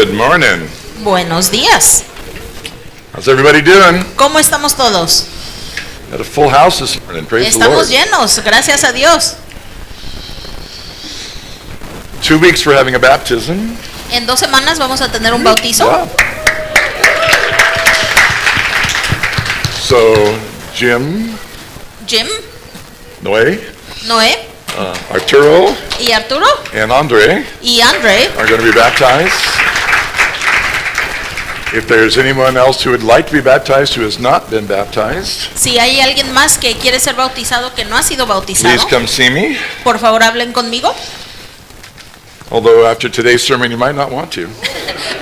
Good morning. Buenos días. How's everybody doing? ¿Cómo estamos todos? Got a full house this morning. Praise the Lord. Estamos llenos, gracias a Dios. 2 weeks for having a baptism. En 2 semanas vamos a tener un bautizo. Yeah. So, Jim, Noé Noé, Arturo, y Arturo and Andre y Andre. are going to be baptized. If there's anyone else who would like to be baptized who has not been baptized, Si hay alguien más que quiere ser bautizado que no ha sido bautizado, please come see me. por favor hablen conmigo. Although after today's sermon you might not want to.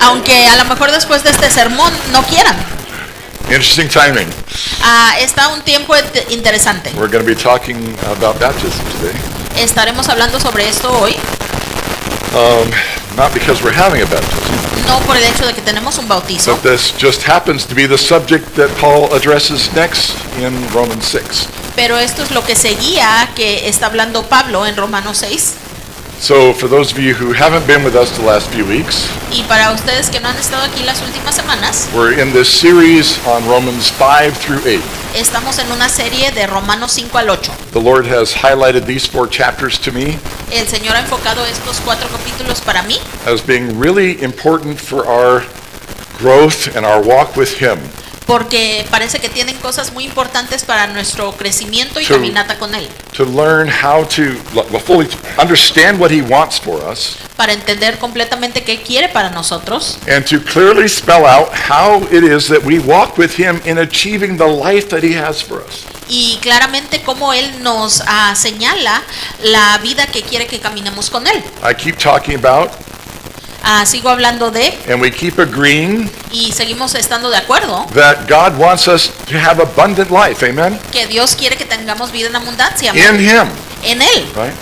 Aunque a lo mejor después de este sermón no quieran. Interesting timing. Está un tiempo interesante. We're going to be talking about baptism today. Estaremos hablando sobre esto hoy, Not because we're having a baptism, no por el hecho de que tenemos un bautizo, but this just happens to be the subject that Paul addresses next in Romans 6. pero esto es lo que seguía que está hablando Pablo en Romanos 6. So for those of you who haven't been with us the last few weeks, Y para ustedes que no han estado aquí las últimas semanas, we're in this series on Romans 5 through 8. estamos en una serie de Romanos 5 al 8. The Lord has highlighted these 4 chapters to me El Señor ha enfocado estos 4 capítulos para mí as being really important for our growth and our walk with Him. porque parece que tienen cosas muy importantes para nuestro crecimiento y To- caminata con Él, To learn how to fully understand what He wants for us para entender completamente qué quiere para nosotros and to clearly spell out how it is that we walk with Him in achieving the life that He has for us. y claramente cómo Él nos señala la vida que quiere que caminemos con Él. I keep talking about, Sigo hablando de, and we keep agreeing, y seguimos estando de acuerdo, that God wants us to have abundant life, amen? que Dios quiere que tengamos vida en abundancia In Him, en Él. right?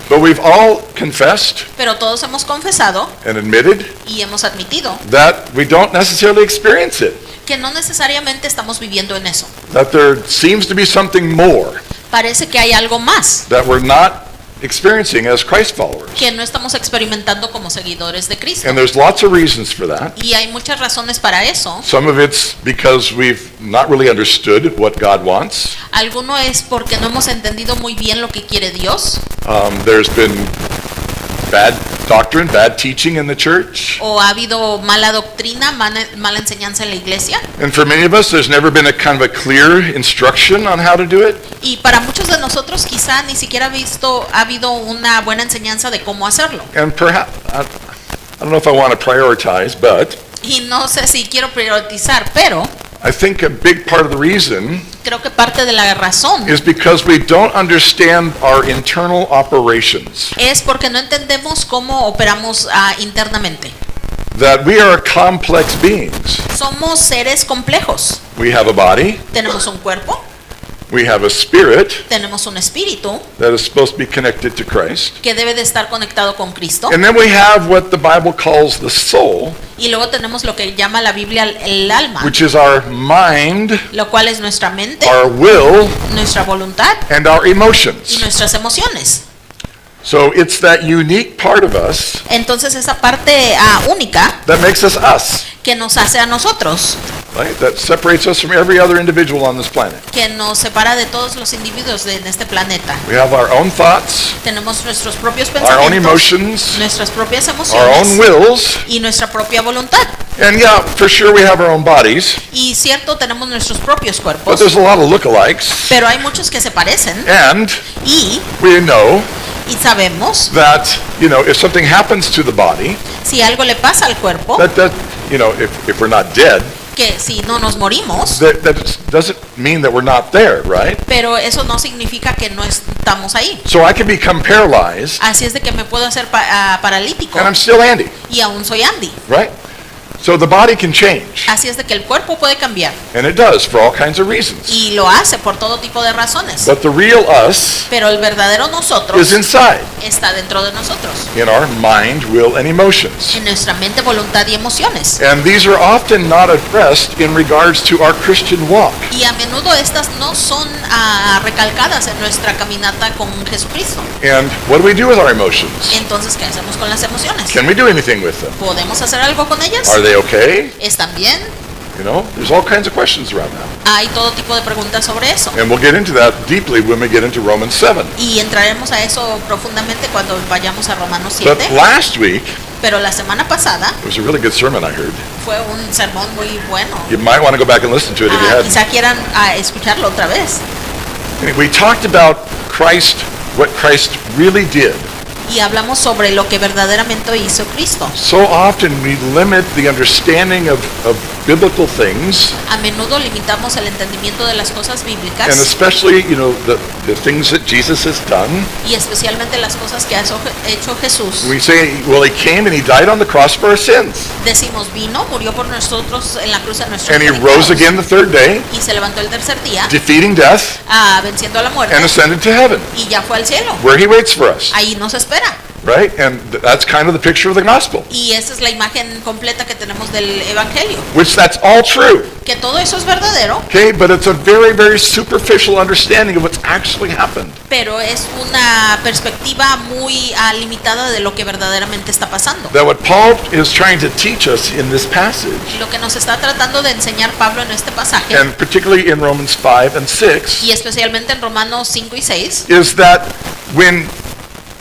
But we've all confessed Pero todos hemos confesado and admitted y hemos admitido that we don't necessarily experience it, que no necesariamente estamos viviendo en eso. that there seems to be something more Parece que hay algo más that we're not experiencing as Christ followers. que no estamos experimentando como seguidores de Cristo. And there's lots of reasons for that. Y hay muchas razones para eso. Some of it's because we've not really understood what God wants. Alguno es porque no hemos entendido muy bien lo que quiere Dios, There's been bad doctrine, bad teaching in the church. o ha habido mala doctrina, mala enseñanza en la iglesia. And for many of us, there's never been a kind of a clear instruction on how to do it. Y para muchos de nosotros quizá ni siquiera ha habido una buena enseñanza de cómo hacerlo. And perhaps, I don't know if I want to prioritize, but Y no sé si quiero priorizar, pero I think a big part of the reason creo que parte de la razón is because we don't understand our internal operations. es porque no entendemos cómo operamos internamente. That we are complex beings. Somos seres complejos. We have a body, Tenemos un cuerpo, we have a spirit tenemos un espíritu that is supposed to be connected to Christ. que debe de estar conectado con Cristo. And then we have what the Bible calls the soul, Y luego tenemos lo que llama la Biblia el alma, which is our mind, lo cual es nuestra mente, our will, nuestra voluntad and our y emotions. nuestras emociones. So it's that unique part of us Entonces esa parte única that makes us us, que nos hace a nosotros, right? That separates us from every other individual on this planet. que nos separa de todos los individuos en este planeta. We have our own thoughts, Tenemos nuestros propios our own pensamientos, emotions, nuestras propias our own emociones wills, y nuestra propia voluntad. and yeah, for sure we have our own bodies, Y cierto, tenemos nuestros propios but cuerpos, there's a lot of lookalikes, pero hay muchos que se parecen and y we know sabemos that, you know, if something happens to the body, si algo le pasa al cuerpo, that you know, if we're not dead, que si no nos morimos, that doesn't mean that we're not there, right? pero eso no significa que no estamos ahí. So I can become paralyzed, Así es de que me puedo hacer paralítico and I'm still Andy, y aún soy Andy. right? So the body can change, Así es de que el cuerpo puede cambiar and it does for all kinds of reasons. y lo hace por todo tipo de razones. But the real us Pero el verdadero nosotros is inside, está dentro de nosotros, in our mind, will, and emotions. en nuestra mente, voluntad y emociones. And these are often not addressed in regards to our Christian walk. Y a menudo estas no son recalcadas en nuestra caminata con Jesucristo. And what do we do with our emotions? Entonces, ¿qué hacemos con las emociones? Can we do anything with them? ¿Podemos hacer algo con ellas? Are they okay? ¿Están bien? You know, there's all kinds of questions around that. Hay todo tipo de preguntas sobre eso. And we'll get into that deeply when we get into Romans 7. Y entraremos a eso profundamente cuando vayamos a Romanos But 7. last week, Pero la semana pasada it was a really good sermon I heard. fue un sermón muy bueno. You might want to go back and listen to it if you hadn't. Quizá quieran escucharlo otra vez. We talked about Christ, what Christ really did. Y hablamos sobre lo que verdaderamente hizo Cristo. So often we limit the understanding of biblical things, A menudo limitamos el entendimiento de las cosas and bíblicas especially, the things that Jesus has done. y especialmente las cosas que ha hecho Jesús. We say, well, he came and he died on the cross for our sins. Decimos, vino, murió por nosotros en la cruz de nuestros And he pecados, rose again the third day, y se levantó el tercer día, defeating death, venciendo a la muerte, and ascended to heaven, y ya fue al cielo. where he waits for us, Ahí nos espera. right? And that's kind of the picture of the gospel, Y esa es la imagen completa que tenemos del Evangelio. which that's all true, Que todo eso es verdadero, okay? But it's a very, very superficial understanding of what's actually happened. pero es una perspectiva muy limitada de lo que verdaderamente está pasando. That what Paul is trying to teach us in this passage, Lo que nos está tratando de enseñar Pablo en este pasaje, and particularly in Romans 5 and 6, y especialmente en Romanos 5 y 6, is that when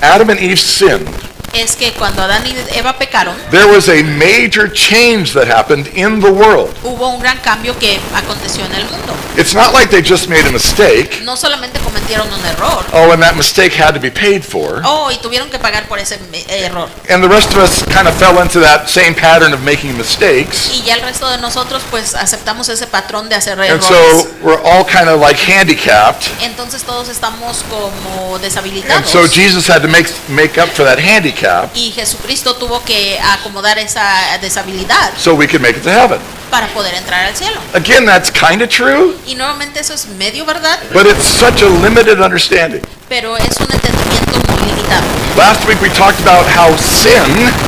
Adam and Eve sinned, es que cuando Adán y Eva pecaron, there was a major change that happened in the world. hubo un gran cambio que aconteció en el mundo. It's not like they just made a mistake, No solamente cometieron un error, oh, and that mistake had to be paid for, y tuvieron que pagar por ese error. and the rest of us kind of fell into that same pattern of making mistakes, Y ya el resto de nosotros pues aceptamos ese patrón de hacer and errores. so we're all kind of like handicapped, Entonces todos estamos como and deshabilitados. so Jesus had to make up for that handicap Y Jesucristo tuvo que acomodar esa deshabilidad so we could make it to heaven. para poder entrar al cielo. Again, that's kind of true, Y nuevamente eso es medio verdad, but it's such a limited understanding. pero es un entendimiento muy limitado. Last week we talked about how sin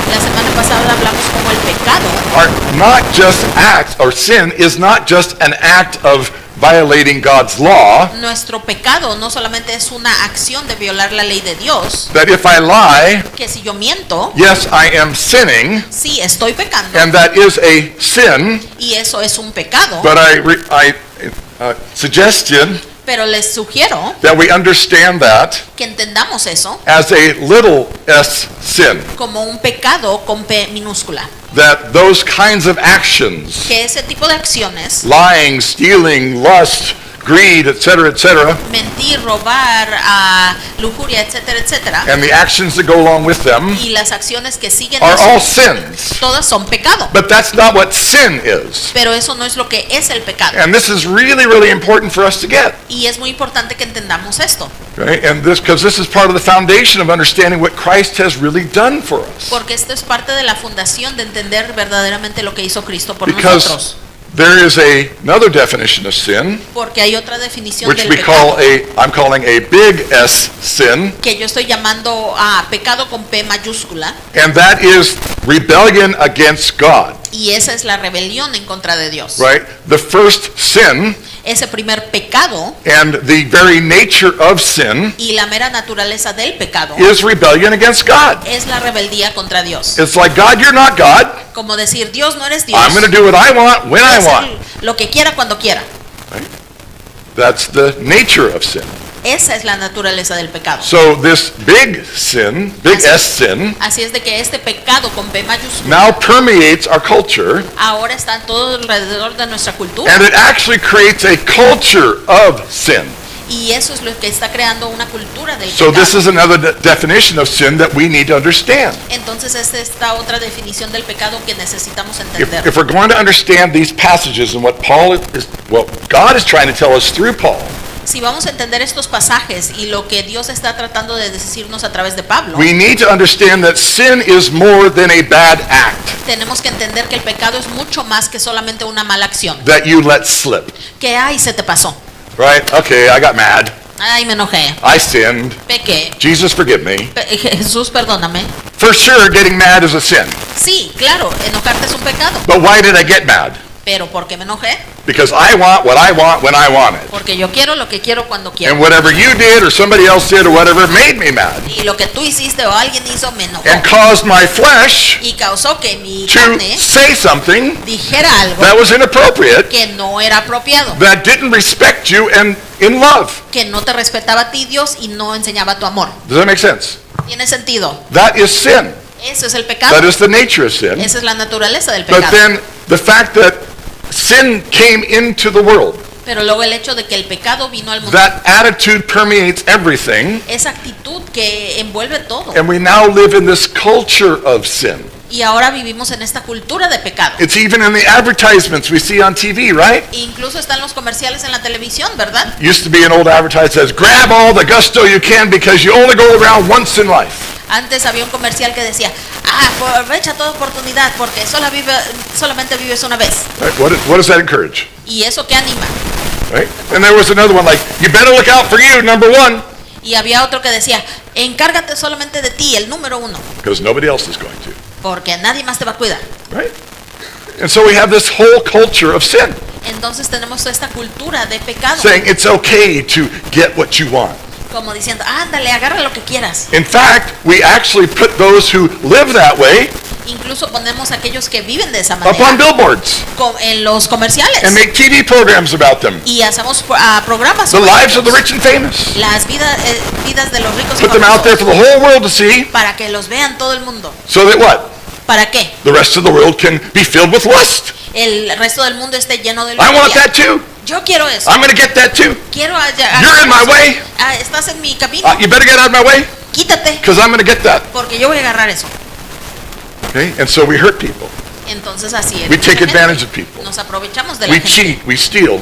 La semana pasada hablamos como el pecado are not just acts, or sin is not just an act of violating God's law, nuestro pecado no solamente es una acción de violar la ley de Dios, that if I lie, que si yo miento, yes, I am sinning, sí estoy pecando, and that is a sin, y eso es un pecado, but I suggested pero les sugiero that we understand that que entendamos eso as a little s sin, como un pecado con P minúscula, that those kinds of actions, que ese tipo de acciones, lying, stealing, lust, greed, etc., mentir, robar, lujuria, etcétera, etcétera, and the actions that go along with them y las acciones que siguen are eso, all sins. todas son pecado, But that's not what sin is. pero eso no es lo que es el pecado, And this is really, really important for us to get. y es muy importante que entendamos esto, Right? And because this is part of the foundation of understanding what Christ has really done for us. porque esto es parte de la fundación de entender verdaderamente lo que hizo Cristo por Because nosotros, there is another definition of sin, porque hay otra definición which del we pecado call I'm calling a big S sin, que yo estoy llamando a pecado con P mayúscula, and that is rebellion against God. y esa es la rebelión en contra de Dios. Right? The first sin Ese primer pecado and the very nature of sin y la mera naturaleza del pecado is rebellion against God. es la rebeldía contra Dios. It's like, God, you're not God. Como decir, Dios no eres Dios. I'm going to do what I want when Voy a I hacer want. lo que quiera cuando quiera. That's the nature of sin. Esa es la naturaleza del pecado. So this big sin, big S sin, Así es de que este pecado con P mayúscula now permeates our culture, ahora está todo alrededor de nuestra cultura, and it actually creates a culture of sin. y eso es lo que está creando una cultura del So this pecado. is another definition of sin that we need to understand. Entonces es esta otra definición del pecado que necesitamos If entender. we're going to understand these passages and what God is trying to tell us through Paul, Si vamos a entender estos pasajes y lo que Dios está tratando de decirnos a través de Pablo, we need to understand that sin is more than a bad act tenemos que entender que el pecado es mucho más que solamente una mala acción. that you let slip. Que ay, se te pasó. Right? Okay, I got mad. Ay, me enojé. I sinned. Pequé. Jesus, forgive me. Jesús, perdóname. For sure, getting mad is a sin. Sí, claro, enojarte es un pecado. But why did I get mad? Pero ¿por qué me enojé? Because I want what I want when I want it. Porque yo quiero lo que quiero cuando quiero. And whatever you did or somebody else did or whatever made me mad Y lo que tú hiciste o alguien hizo me enojó. and caused my flesh Y causó que mi to carne say something dijera algo that was inappropriate, que no era apropiado. that didn't respect you and in love. Que no te respetaba a ti, Dios, y no enseñaba tu amor. Does that make sense? ¿Tiene sentido? That is sin. Eso es el pecado. That is the nature of sin. Esa es la naturaleza del But pecado. then the fact that sin came into the world, Pero luego el hecho de que el pecado vino al mundo, that attitude permeates everything, esa actitud que envuelve todo. and we now live in this culture of sin. Y ahora vivimos en esta cultura de pecado. It's even in the advertisements we see on TV, right? Incluso están los comerciales en la televisión, ¿verdad? Used to be an old advertisement that says, grab all the gusto you can because you only go around once in life. Antes había un comercial que decía, aprovecha toda oportunidad porque solamente vives una vez. Right? What does that encourage? Y eso que anima. Right? And there was another one like, you better look out for you, number one, Y había otro que decía, encárgate solamente de ti, el número uno, because nobody else is going to. porque nadie más te va a cuidar. Right? And so we have this whole culture of sin, Entonces tenemos esta cultura de pecado, saying it's okay to get what you want. como diciendo, ándale, agarra lo que quieras. In fact, we actually put those who live that way Incluso ponemos a aquellos que viven de esa up on manera billboards en los comerciales. and make TV programs about them. Y hacemos programas The sobre lives of the ellos. rich and famous. Las vidas de los ricos y Put them out there for famosos, the whole world to see, para que los vean todo el mundo. so that what? ¿Para qué? The rest of the world can be filled with lust. El resto del mundo esté lleno de I want lujuria. that too. Yo quiero eso. I'm going to get that too. Quiero You're in my way. Estás en mi camino. You better get out of my way Quítate, because I'm going to get that. porque yo voy a agarrar eso. Okay? And so we hurt people. Entonces así es. We take mucha gente. advantage of people. Nos aprovechamos de la We gente. cheat. We steal.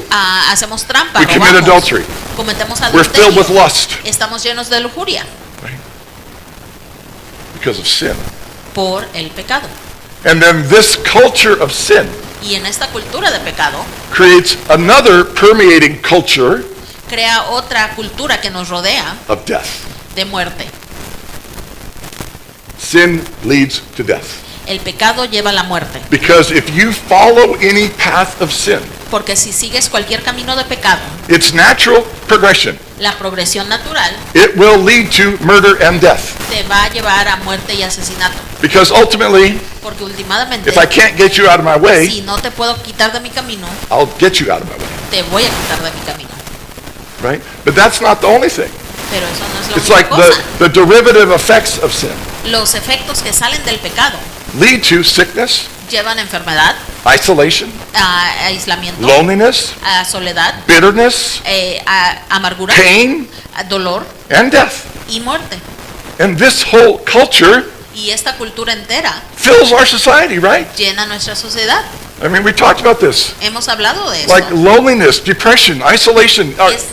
Hacemos trampa, We commit robamos, adultery. cometemos We're filled with adulterio. lust Estamos llenos de lujuria because of sin. por el pecado. And then this culture of sin Y en esta cultura de pecado creates another permeating culture crea otra cultura que nos rodea of death. de muerte. Sin leads to death. El pecado lleva a la muerte, Because if you follow any path of sin, porque si sigues cualquier camino de pecado, its natural progression, la progresión natural it will lead to murder and death. te va a llevar a muerte y asesinato, Because ultimately, porque últimamente if I can't get you out of my way, si no te puedo quitar de mi camino, I'll get you out of my way. te voy a quitar de mi camino. Right? But that's not the only thing. Pero eso no es la It's única like cosa. the derivative effects of sin Los efectos que salen del pecado lead to sickness, llevan a enfermedad, isolation, a aislamiento, loneliness, a soledad, bitterness, a amargura, pain, a dolor and death. y muerte. And this whole culture Y esta cultura entera fills our society, right? llena nuestra sociedad. I mean, we talked about this. Hemos hablado de eso. Like loneliness, depression, isolation, are Es-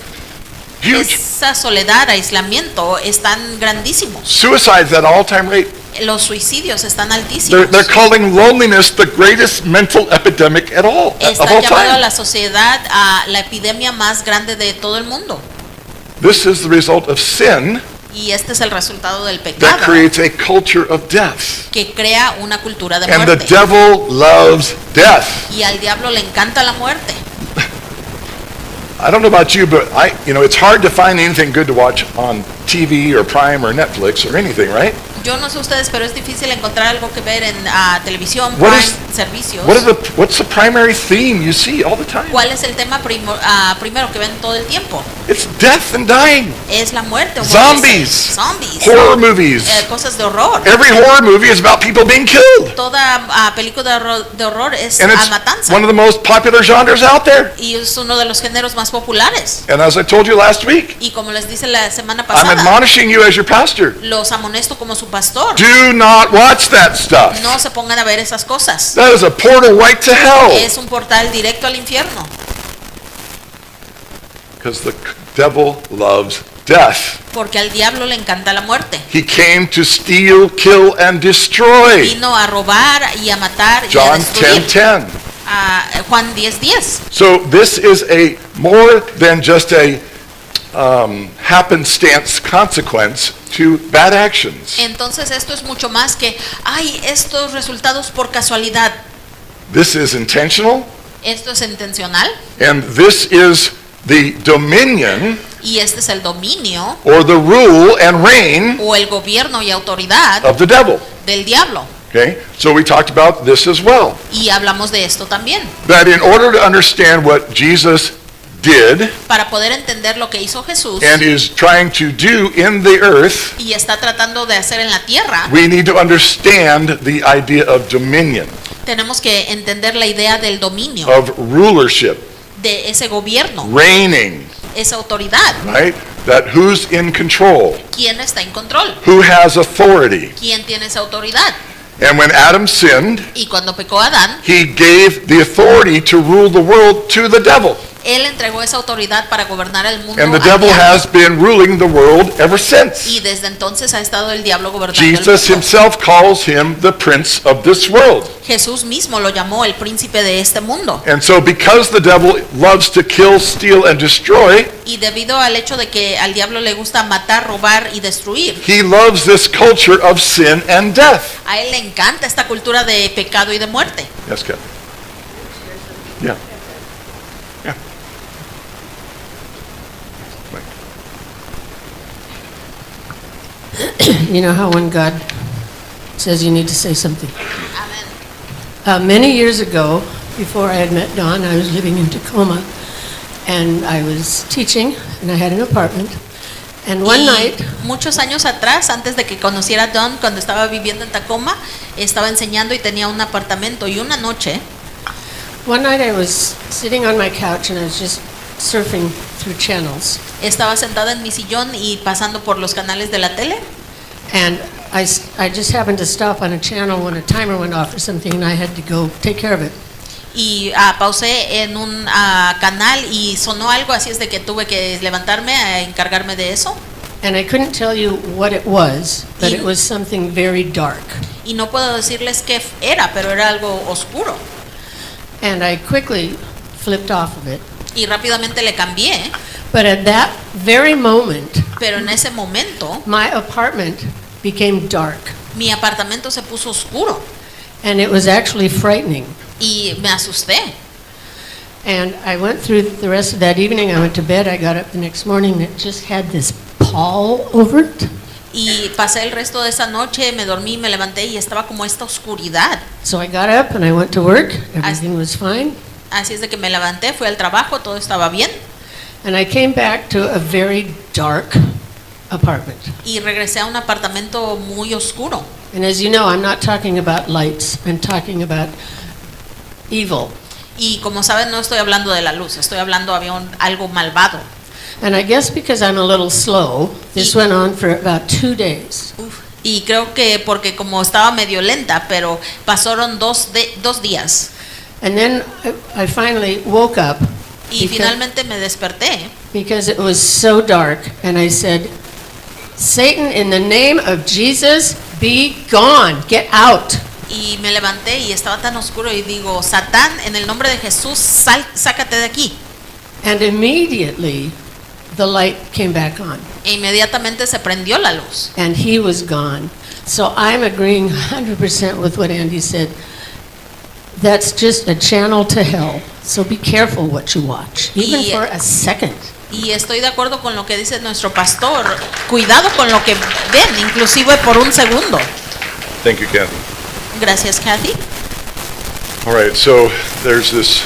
huge. Esa soledad, aislamiento están grandísimos. Suicides at an all-time rate. Los suicidios están altísimos. They're calling loneliness the greatest mental epidemic of all Están time. llamando a la sociedad a la epidemia más grande de todo el mundo. This is the result of sin Y este es el resultado del that pecado creates a culture of death. que crea una cultura de And the muerte. devil loves death. Y al diablo le encanta la muerte. I don't know about you, but it's hard to find anything good to watch on TV or Prime or Netflix or anything, right? Yo no sé ustedes, pero es difícil encontrar algo que ver en televisión, What Prime, is- servicios. What's the primary theme you see all the time? ¿Cuál es el tema primero que ven todo el tiempo? It's death and dying. Es la muerte. o Zombies. morirse. Zombies. Horror movies. Cosas de horror. Every horror movie is about people being killed. Toda película de horror es And it's matanza. one of the most popular genres out there. Y es uno de los géneros más populares. And as I told you last week, Y como les dice la semana I'm pasada, admonishing you as your pastor. los amonesto como su pastor. Do not watch that stuff. No se pongan a ver esas cosas. That is a portal right to hell. Es un portal directo al infierno. Because devil loves death. porque al diablo le encanta la muerte. He came to steal, kill, and destroy. Vino a robar y a matar y a John destruir. 10:10. Juan 10:10. So this is a more than just a happenstance consequence to bad actions. Entonces esto es mucho más que, hay estos resultados por casualidad. This is intentional, Esto es intencional and this is the dominion y este es el dominio or the rule and reign o el gobierno y autoridad of the devil. del diablo. Okay? So we talked about this as well. Y hablamos de esto también. That in order to understand what Jesus did Para poder entender lo que hizo Jesús and is trying to do in the earth, y está tratando de hacer en la tierra, we need to understand the idea of dominion, tenemos que entender la idea del dominio, of rulership, de ese gobierno, reigning, esa autoridad. right? That who's in control, ¿Quién está en control? who has authority. ¿Quién tiene esa autoridad? And when Adam sinned, Y cuando pecó Adán, he gave the authority to rule the world to the devil. él entregó esa autoridad para gobernar el mundo. And the al devil diablo. has been ruling the world ever since. Y desde entonces ha estado el diablo gobernando el Jesus mundo. himself calls him the prince of this world. Jesús mismo lo llamó el príncipe de este mundo. And so because the devil loves to kill, steal, and destroy, Y debido al hecho de que al diablo le gusta matar, robar y destruir, he loves this culture of sin and death. a él le encanta esta cultura de pecado y de muerte. Yes, Ken. Yeah. Yeah. You know how when God says you need to say something? Amén. Many years ago, before I had met Don, I was living in Tacoma, and I was teaching, and I had an apartment. And one Y night, muchos años atrás, antes de que conociera a Don, cuando estaba viviendo en Tacoma, estaba enseñando y tenía un apartamento. Y una noche, I was sitting on my couch, and I was just surfing through channels. estaba sentada en mi sillón y pasando por los canales de la tele. And I just happened to stop on a channel when a timer went off or something, and I had to go take care of it. Y pausé en un canal y sonó algo, así es de que tuve que levantarme a encargarme de eso. And I couldn't tell you what it was, but Y- it was something very dark. Y no puedo decirles qué era, pero era algo oscuro. And I quickly flipped off of it. Y rápidamente le cambié, But at that very moment, pero en ese momento my apartment became dark, mi apartamento se puso oscuro and it was actually frightening. y me asusté. And I went through the rest of that evening. I went to bed. I got up the next morning, and it just had this pall over it. Y pasé el resto de esa noche, me dormí, me levanté y estaba como esta oscuridad. So I got up and I went to work. Everything was fine. Así es de que me levanté, fui al trabajo, todo estaba bien. And I came back to a very dark apartment. Y regresé a un apartamento muy oscuro. And as you know, I'm not talking about lights. I'm talking about evil. Y como saben, no estoy hablando de la luz, estoy hablando había algo malvado. And I guess because I'm a little slow, this went on for about 2 days. Y creo que porque como estaba medio lenta, pero pasaron dos días. And then I finally woke up Y finalmente me desperté because it was so dark, and I said, Satan, in the name of Jesus, be gone, get out. y me levanté y estaba tan oscuro y digo, Satán, en el nombre de Jesús, sácate de aquí. And immediately the light came back on, E inmediatamente se prendió la luz. and he was gone. So I'm agreeing 100% with what Andy said. That's just a channel to hell. So be careful what you watch, even Y- for a second. Y estoy de acuerdo con lo que dice nuestro pastor. Cuidado con lo que ven, inclusive por un segundo. Thank you, Kathy. Gracias, Kathy. All right, so there's this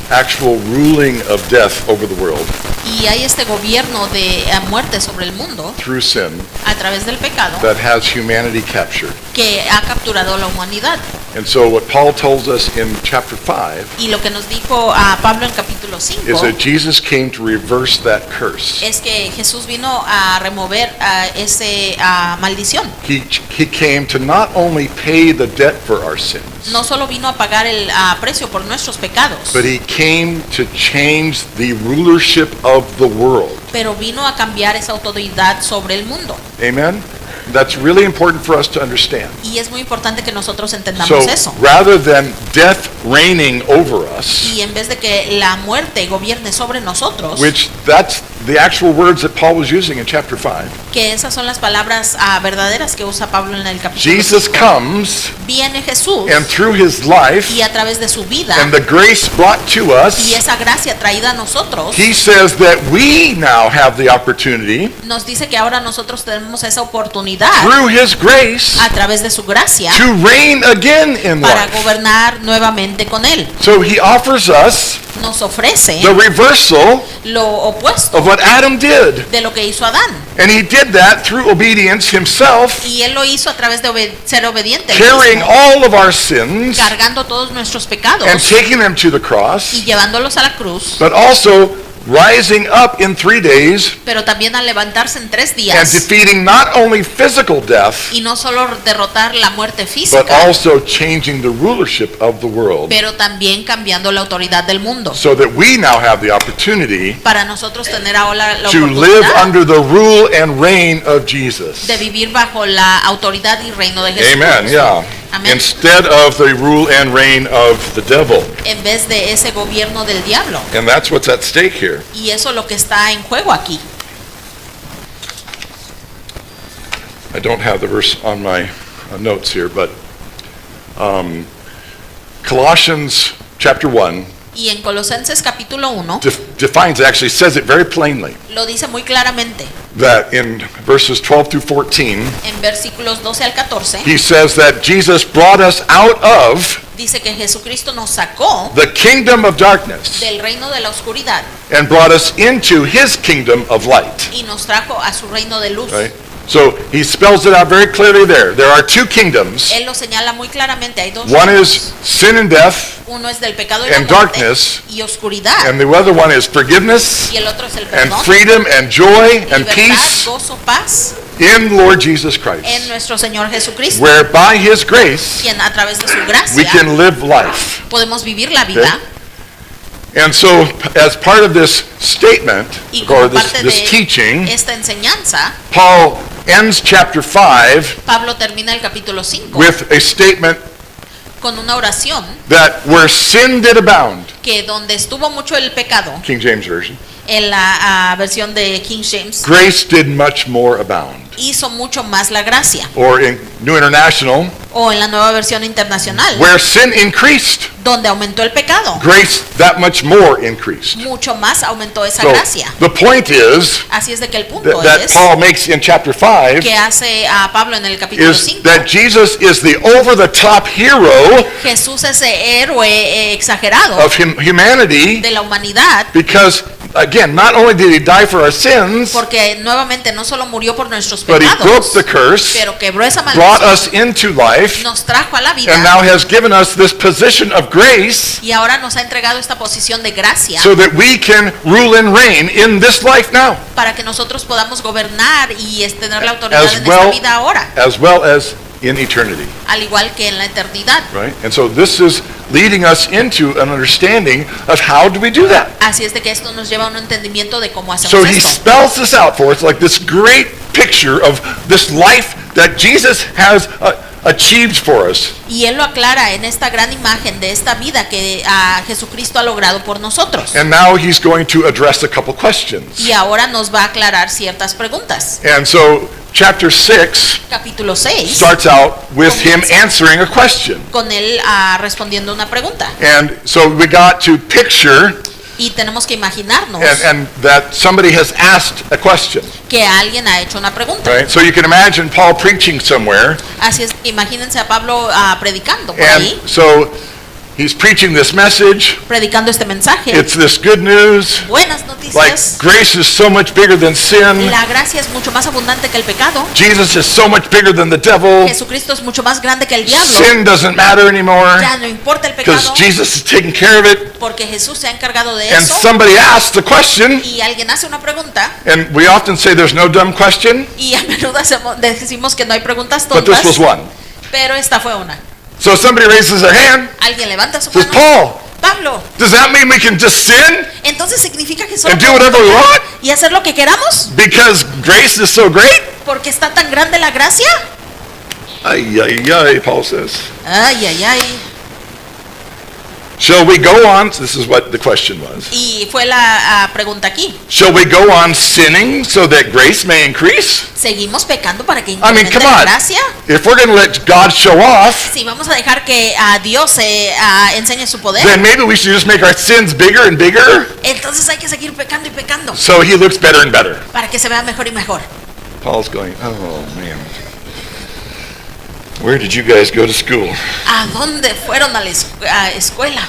actual ruling of death over the world Y hay este gobierno de muerte sobre el mundo through sin a través del pecado that has humanity captured. que ha capturado a la humanidad. And so what Paul tells us in chapter 5 Y lo que nos dijo a Pablo en capítulo 5 is that Jesus came to reverse that curse. es que Jesús vino a remover ese maldición. He came to not only pay the debt for our sins, No solo vino a pagar el precio por nuestros pecados, but he came to change the rulership of the world. pero vino a cambiar esa autoridad sobre el mundo. Amen? That's really important for us to understand. Y es muy importante que nosotros So entendamos eso. rather than death reigning over us, Y en vez de que la muerte gobierne sobre nosotros, which that's the actual words that Paul was using in chapter 5, que esas son las palabras verdaderas que usa Pablo en el capítulo Jesus 5. comes Viene Jesús and through his life y a través de su vida and the grace brought to us, y esa gracia traída a nosotros, he says that we now have the opportunity nos dice que ahora nosotros tenemos esa oportunidad through his grace a través de su gracia to reign again in para life. gobernar nuevamente con él. So he offers us Nos ofrece the reversal lo opuesto of what Adam did. de lo que hizo Adán. And he did that through obedience himself, Y él lo hizo a través de ser obediente, él carrying mismo, all of our sins cargando todos nuestros pecados and taking them to the y cross, llevándolos a la cruz, but also rising up in 3 days pero también al levantarse en 3 and días defeating not only physical death, y no solo derrotar la muerte but física, also changing the rulership of the world, pero también cambiando la autoridad del mundo, so that we now have the opportunity para nosotros tener ahora la to live oportunidad under the rule and reign of Jesus. de vivir bajo la autoridad y reino de Jesús. Amen, yeah. Amén. Instead of the rule and reign of the devil. En vez de ese gobierno del diablo. And that's what's at stake here. Y eso es lo que está en juego aquí. I don't have the verse on my notes here, but Colossians chapter 1 Y en Colosenses capítulo 1 defines, actually says it very plainly, lo dice muy claramente. that in verses 12 through 14, En versículos 12 al 14 he says that Jesus brought us out of dice que Jesucristo nos sacó the kingdom of darkness del reino de la oscuridad and brought us into his kingdom of light. y nos trajo a su reino de luz. Right? So he spells it out very clearly there. There are two kingdoms. Él lo señala muy claramente. Hay dos One reinos. is sin and death, Uno es del pecado y la and muerte darkness, y oscuridad. and the other one is forgiveness Y el otro es el and perdón, freedom and joy and libertad, peace gozo, paz in Lord Jesus en Christ, nuestro Señor Jesucristo, where by his grace quien a través de su we gracia can live life. podemos vivir la vida. And so as part of this statement, Y or como parte this de teaching, esta enseñanza, Paul ends chapter 5 Pablo termina el capítulo 5 with a statement con una oración that where sin did abound, que donde estuvo mucho el pecado, King James Version, en la versión de King James, grace did much more abound. hizo mucho más la gracia. Or in New International, O en la nueva versión internacional, where sin increased, donde aumentó el pecado, grace that much more increased. mucho más aumentó esa So gracia. the point is Así es de que el punto that es Paul makes in chapter 5 que hace a Pablo en el capítulo is 5. that Jesus is the over-the-top hero Jesús es ese héroe exagerado of humanity, de la humanidad, because again, not only did he die for our sins, porque nuevamente no solo murió por nuestros but he broke pecados, the curse, pero quebró esa brought maldición, us into life, nos trajo a la and vida now has given us this position of grace y ahora nos ha entregado esta posición de gracia so that we can rule and reign in this life now, para que nosotros podamos gobernar y tener la autoridad as en esta well vida ahora, as in eternity. al igual que en la eternidad. Right? And so this is leading us into an understanding of how do we do that. Así es de que esto nos lleva a un entendimiento de cómo hacemos So he esto. spells this out for us like this great picture of this life that Jesus has achieved for us. Y él lo aclara en esta gran imagen de esta vida que Jesucristo ha logrado por nosotros. And now he's going to address a couple questions. Y ahora nos va a aclarar ciertas preguntas. And so chapter 6 Capítulo 6, starts out with him answering a question. con él respondiendo una pregunta. And so we got to picture Y tenemos que imaginarnos and that somebody has asked a question. que alguien ha hecho una pregunta. Right? So you can imagine Paul preaching somewhere. Así es, imagínense a Pablo predicando por And ahí. so He's preaching this message. predicando este mensaje. It's this good news. Buenas Like, noticias. grace is so much bigger than sin. La gracia es mucho más abundante que el pecado. Jesus is so much bigger than the devil. Jesucristo es mucho más grande que el diablo. Sin doesn't matter anymore Ya no importa el because pecado Jesus is taking care of it. porque Jesús se ha encargado de And eso. somebody asked the question, Y alguien hace una pregunta and we often say there's no dumb question, y a menudo decimos que no hay preguntas but this was tontas, one. pero esta fue una. So somebody raises their hand, Alguien levanta su says, mano. Paul, Pablo, does that mean we can just sin entonces significa que solo and do whatever we want y hacer lo que queramos because grace is so great? porque está tan grande la gracia. Ay, ay, ay, Paul says. Ay, ay, ay. Shall we go on? This is what the question was. Y fue la pregunta aquí. Shall we go on sinning so that grace may increase? ¿Seguimos pecando para que I mean, incremente come la on. gracia? If we're going to let God show off, Si vamos a dejar que a Dios enseñe su poder, then maybe we should just make our sins bigger and bigger entonces hay que seguir pecando y pecando so he looks better and better. para que se vea mejor y mejor. Paul's going, oh man. Where did you guys go to school? ¿A dónde fueron a la escuela?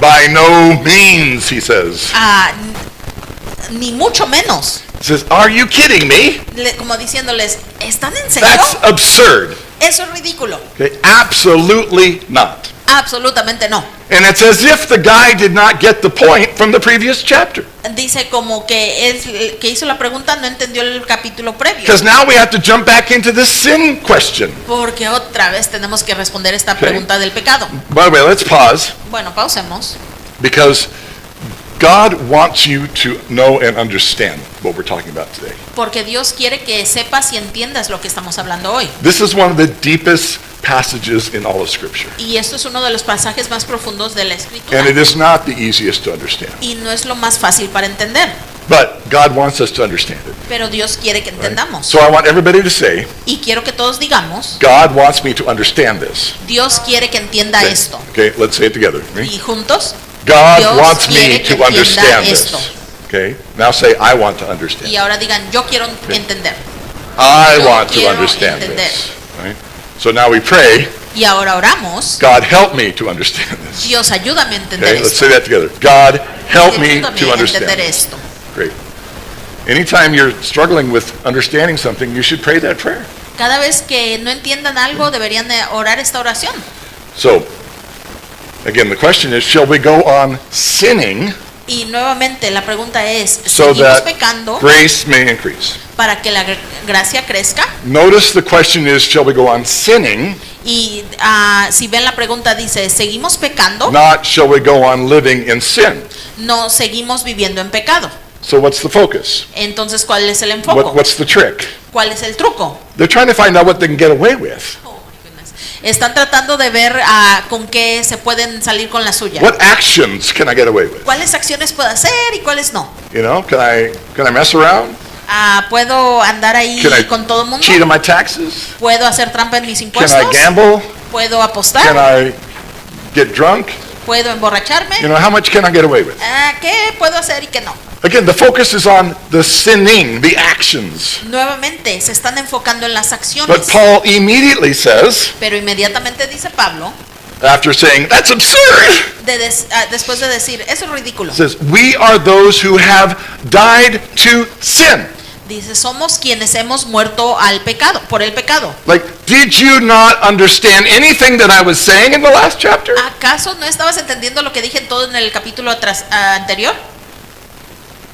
By no means, he says. Ni mucho menos. He says, are you kidding me? Como diciéndoles, ¿están en serio? That's absurd. Eso es ridículo. Okay? Absolutely not. Absolutamente no. And it's as if the guy did not get the point from the previous chapter. Dice como que el que hizo la pregunta no entendió el capítulo previo. Because now we have to jump back into this sin question. Porque otra vez tenemos que responder esta Okay. pregunta del pecado. By the way, let's pause Bueno, pausemos. because God wants you to know and understand what we're talking about today. Porque Dios quiere que sepas y entiendas lo que estamos hablando hoy. This is one of the deepest passages in all of Scripture. Y esto es uno de los pasajes más profundos de la Escritura. And it is not the easiest to understand. Y no es lo más fácil para entender. But God wants us to understand it. Pero Dios quiere que right? entendamos. So I want everybody to say, Y quiero que todos digamos, God wants me to understand this. Dios quiere que entienda Okay, esto. okay, let's say it together. Ready? Y juntos, God Dios wants me quiere que to understand entienda this. esto. Okay, now say, I want to understand. y ahora digan, yo quiero entender. I Yo want to quiero understand entender. this. Right? So now we pray, Y ahora oramos, God help me to understand this. Dios ayúdame a entender Okay, let's esto. say that together. God help me Ayúdame to a understand entender this. esto. Great. Anytime you're struggling with understanding something, you should pray that prayer. Cada vez que no entiendan algo, deberían de orar esta oración. So, again, the question is, shall we go on sinning Y nuevamente la pregunta es, so ¿seguimos that pecando grace may increase? para que la gracia crezca? Notice the question is, shall we go on sinning, Y si ven la pregunta dice, ¿seguimos pecando? not shall we go on living in sin? No, seguimos viviendo en pecado. So what's the focus? Entonces, ¿cuál es el enfoque? What's the trick? ¿Cuál es el truco? They're trying to find out what they can get away with. Oh, my goodness. Están tratando de ver con qué se pueden salir con la suya. What actions can I get away with? ¿Cuáles acciones puedo hacer y cuáles no? You know, can I mess around? ¿Puedo andar ahí Can I con todo el mundo? cheat on my taxes? ¿Puedo hacer trampa en mis Can impuestos? I gamble? ¿Puedo Can apostar? I get drunk? ¿Puedo emborracharme? You know, how much can I get away with? ¿Qué puedo hacer y qué no? Again, the focus is on the sinning, the actions. Nuevamente, se están enfocando en las But acciones. Paul immediately says, Pero inmediatamente dice Pablo, after saying, that's absurd, después de decir, eso es ridículo. says, we are those who have died to sin. Dice, somos quienes hemos muerto al pecado, por el pecado. Like, did you not understand anything that I was saying in the last chapter? ¿Acaso no estabas entendiendo lo que dije todo en el capítulo anterior?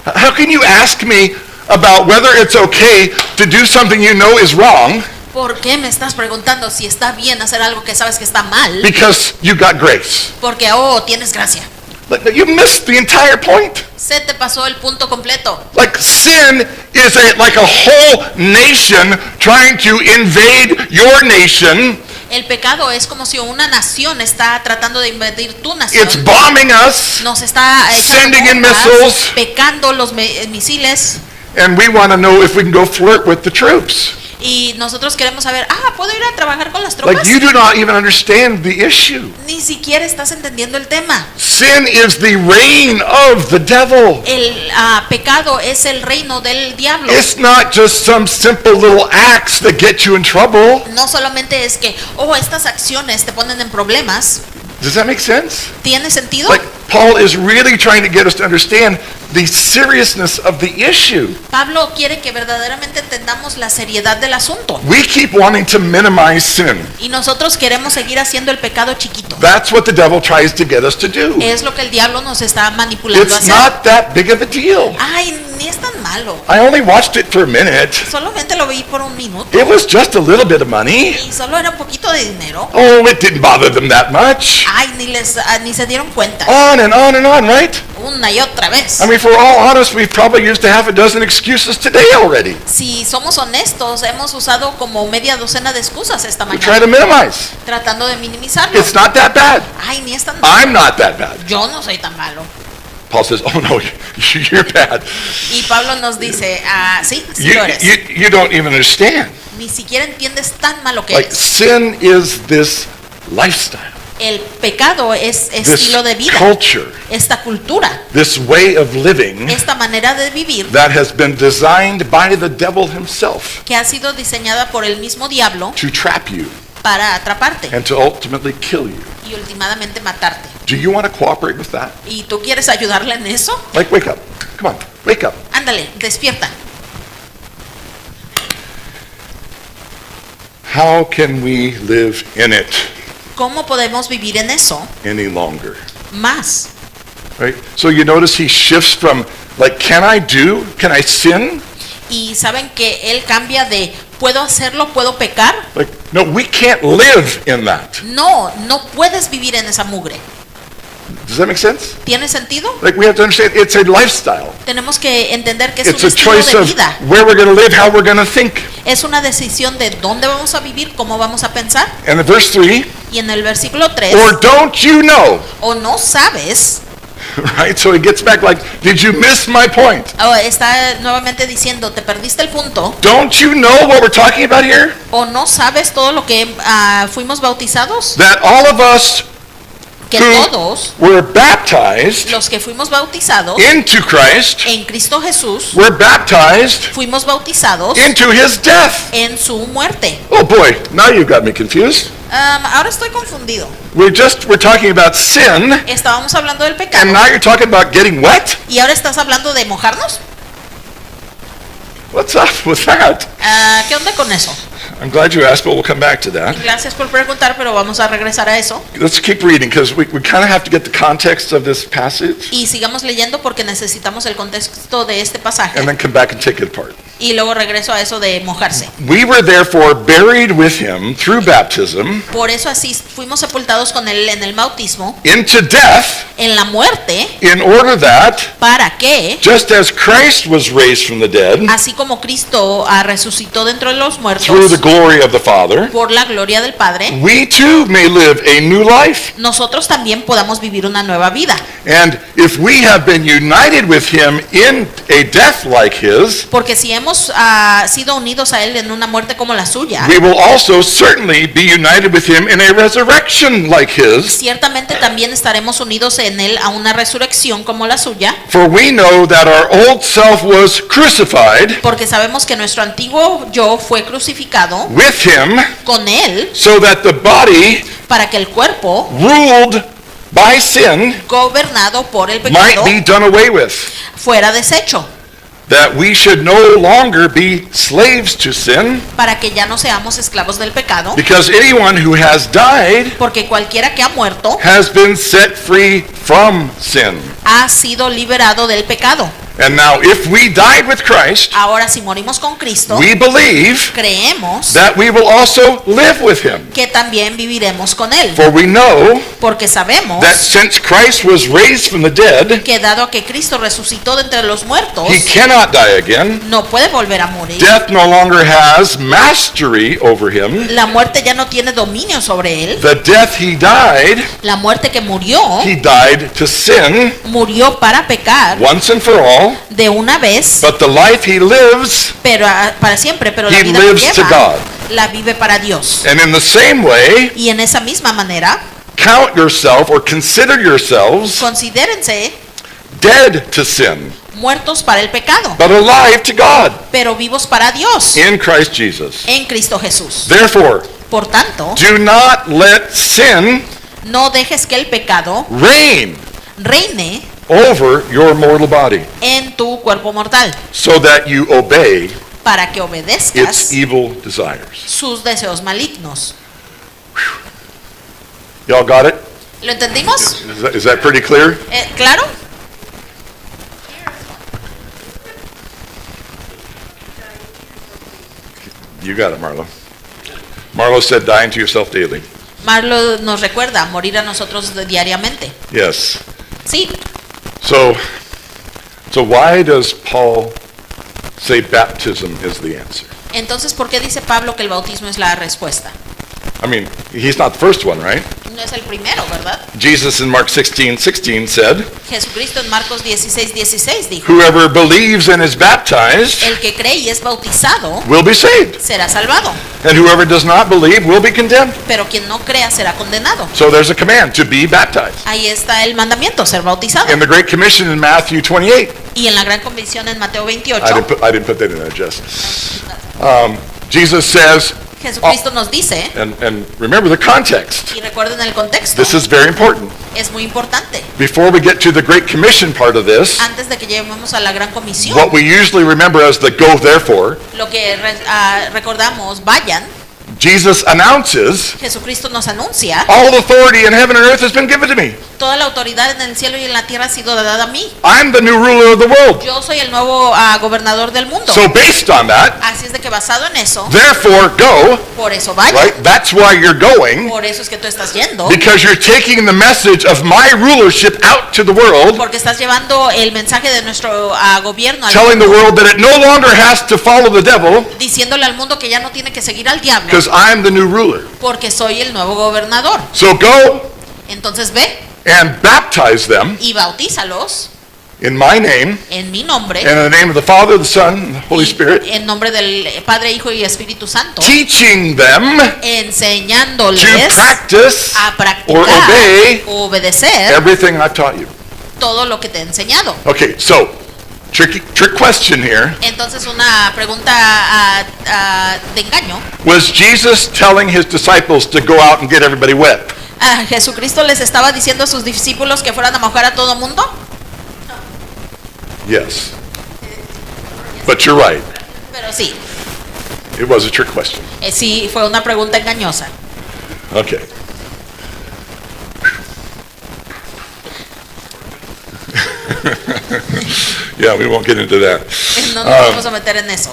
How can you ask me about whether it's okay to do something you know is wrong ¿Por qué me estás preguntando si está bien hacer algo que sabes que está mal? because you got grace? Porque, tienes gracia. Like, you missed the entire point. Se te pasó el punto completo. Like, sin is like a whole nation trying to invade your nation. El pecado es como si una nación está tratando de invadir tu nación. It's bombing us, Nos está sending in bombas, missiles. pecando los misiles. and we want to know if we can go flirt with the troops. Y nosotros queremos saber, ¿puedo ir a trabajar con las tropas? Like, you do not even understand the issue. Ni siquiera estás entendiendo el tema. Sin is the reign of the devil. El pecado es el reino del diablo. It's not just some simple little acts that get you in trouble. No solamente es que, estas acciones te ponen en problemas. Does that make sense? ¿Tiene sentido? Like, Paul is really trying to get us to understand the seriousness of the issue. Pablo quiere que verdaderamente entendamos la seriedad del asunto. We keep wanting to minimize sin. Y nosotros queremos seguir haciendo el pecado chiquito. That's what the devil tries to get us to do. Es lo que el diablo nos está manipulando a It's hacer. not that big of a deal. Ay, ni es tan malo. I only watched it for a minute. Solamente lo vi por un minuto. It was just a little bit of money. Y solo era un poquito de dinero. Oh, it didn't bother them that much. Ay, ni se dieron cuenta. On and on and on, right? Una y otra vez. I mean, if we're all honest, we've probably used a half a dozen excuses today already. Si somos honestos, hemos usado como media docena de excusas esta We try mañana, to minimize. tratando de minimizarlo. It's not that bad. Ay, ni es tan malo. I'm not that bad. Yo no soy tan malo. Paul says, oh no, you're bad. Y Pablo nos dice, sí, sí You, lo eres. you don't even understand. Ni siquiera entiendes tan malo que Like, eres. sin is this lifestyle, El pecado es this estilo de vida, culture, esta cultura, this way of living esta manera de vivir that has been designed by the devil himself que ha sido diseñada por el mismo diablo to trap you para atraparte and to ultimately kill you. y últimamente matarte. Do you want to cooperate with that? ¿Y tú quieres ayudarle en eso? Like, wake up. Come on, wake up. Ándale, despierta. How can we live in it ¿Cómo podemos vivir en eso any longer? más? Right? So you notice he shifts from, like, can I sin? Y saben que él cambia de ¿puedo hacerlo? ¿Puedo pecar? Like, no, we can't live in that. No, no puedes vivir en esa mugre. Does that make sense? ¿Tiene sentido? Like, we have to understand it's a lifestyle. Tenemos que entender que es It's un a estilo choice de of vida. where we're going to live, how we're going to think. Es una decisión de dónde vamos a vivir, cómo vamos a pensar. And in verse 3, Y en el versículo 3, or don't you know? o no sabes, Right? So he gets back like, did you miss my point? o está nuevamente diciendo, te perdiste el punto, Don't you know what we're talking about here? o no sabes todo lo que fuimos bautizados, That all of us que who todos were baptized los que fuimos bautizados into Christ en Cristo Jesús, were baptized fuimos bautizados into his death. en su muerte. Oh boy, now you got me confused. Ahora estoy confundido. We're talking about sin, Estábamos hablando del and pecado now you're talking about getting wet? y ahora estás hablando de mojarnos. What's up with that? ¿Qué onda con eso? I'm glad you asked, but we'll come back to that. Gracias por preguntar, pero vamos a regresar a eso. Let's keep reading because we kind of have to get the context of this passage Y sigamos leyendo porque necesitamos el contexto de este pasaje. and then come back and take it apart. Y luego regreso a eso de mojarse. We were therefore buried with him through baptism Por eso así fuimos sepultados con él en el bautismo, into death, en la muerte, in order that, para que, just as Christ was raised from the dead así como Cristo resucitó dentro de los through muertos the glory of the Father, por la gloria del Padre, we too may live a new life. nosotros también podamos vivir una nueva vida. And if we have been united with him in a death like his, Porque si hemos sido unidos a él en una muerte como la suya, we will also certainly be united with him in a resurrection like his. ciertamente también estaremos unidos en él a una resurrección como la suya, For we know that our old self was crucified porque sabemos que nuestro antiguo yo fue crucificado with him con él so that the body para que el cuerpo, ruled by sin gobernado por el might pecado, be done away with. fuera deshecho, That we should no longer be slaves to sin, para que ya no seamos esclavos del pecado, because anyone who has died porque cualquiera que ha muerto has been set free from sin. ha sido liberado del pecado. And now if we died with Christ, Ahora si morimos con Cristo, we believe creemos that we will also live with him. que también viviremos con él, For we know porque sabemos that since Christ was raised from the dead, que dado a que Cristo resucitó de entre los muertos, he cannot die again. no puede volver a morir. Death no longer has mastery over him. La muerte ya no tiene dominio sobre él. The death he died, La muerte que murió, he died to sin murió para pecar once and for all, de una vez, but the life he lives, pero para siempre, pero la he vida que lives to lleva, God. la vive para Dios. And in the same way, Y en esa misma manera, count yourself or consider yourselves considérense dead to sin, muertos para el pecado, but alive to God pero vivos para Dios in Christ Jesus. en Cristo Jesús. Therefore, Por tanto, do not let sin No dejes que el pecado reign reine over your mortal body, en tu cuerpo mortal, so that you obey para que its obedezcas evil desires. sus deseos malignos. Y'all got it? ¿Lo entendimos? Is that pretty clear? ¿Claro? You got it, Marlo. Marlo said, dying to yourself daily. Marlo nos recuerda morir a nosotros diariamente. Yes. Sí. So why does Paul say baptism is the answer? Entonces, ¿por qué dice Pablo que el bautismo es la respuesta? I mean, he's not the first one, right? No es el primero, ¿verdad? Jesus in Mark 16:16 said, Jesucristo en Marcos 16:16 dijo, whoever believes and is baptized el que cree y es bautizado will be saved, será salvado, and whoever does not believe will be condemned. pero quien no crea será condenado. So there's a command to be baptized. Ahí está el mandamiento, ser bautizado. In the Great Commission in Matthew 28, Y en la gran comisión en Mateo 28, I didn't put that in there, Jess. Jesus says, Jesucristo nos dice, and remember the context. y recuerden el contexto, This is very important. es muy importante. Before we get to the Great Commission part of this, Antes de que lleguemos a la gran comisión, what we usually remember as the go therefore, lo que recordamos, vayan, Jesus announces, Jesucristo nos anuncia, all authority in heaven and earth has been given to me. toda la autoridad en el cielo y en la tierra ha sido dada a mí. I'm the new ruler of the world. Yo soy el nuevo gobernador del mundo. So based on that, Así es de que basado en eso, therefore go, por eso vaya. right? That's why you're going, Por eso es que tú estás yendo, because you're taking the message of my rulership out to the world, porque estás llevando el mensaje de nuestro gobierno al telling the mundo, world that it no longer has to follow the devil, diciéndole al mundo que ya no tiene que seguir al diablo, because I'm the new ruler. porque soy el nuevo gobernador. So go Entonces ve and baptize them y bautízalos in my name, en mi nombre, and in the name of the Father, the Son, and the Holy y Spirit, en nombre del Padre, Hijo y Espíritu Santo, teaching them enseñándoles to practice a or practicar, obey obedecer everything I've taught you. todo lo que te he enseñado. Okay, so trick question here. Entonces una pregunta de engaño. Was Jesus telling his disciples to go out and get everybody wet? ¿Jesucristo les estaba diciendo a sus discípulos que fueran a mojar a todo mundo? Yes. But you're right. Pero sí, It was a trick question. sí fue una pregunta engañosa. Okay. Yeah, we won't get into that. No nos vamos a meter en eso.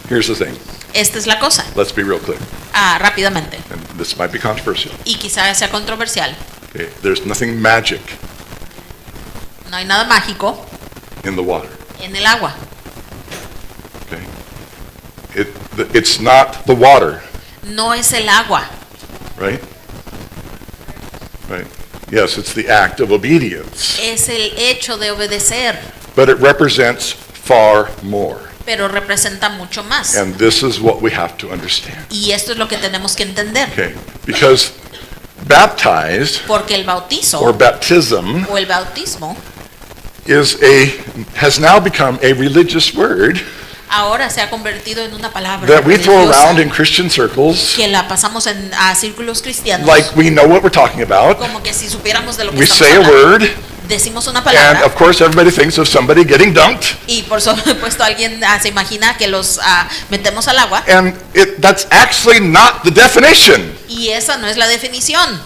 Here's the thing. Esta es la cosa. Let's be real clear. Rápidamente. And this might be controversial. Y quizás sea controversial. Okay? There's nothing magic No hay nada mágico in the water. en el agua. Okay? It's not the water, No es el agua. right? Right. Yes, it's the act of obedience, Es el hecho de obedecer. but it represents far more. Pero representa mucho más. And this is what we have to understand. Y esto es lo que tenemos que entender. Okay? Because baptized Porque el bautizo or baptism o el bautismo has now become a religious word ahora se ha convertido en una palabra that we throw around religiosa in Christian circles que la pasamos en círculos cristianos like we know what we're talking about. como que si supiéramos de lo que We estamos say a hablando. word, Decimos una and palabra of course everybody thinks of somebody getting dunked, y por supuesto alguien se imagina que los metemos al agua and that's actually not the definition. y esa no es la definición.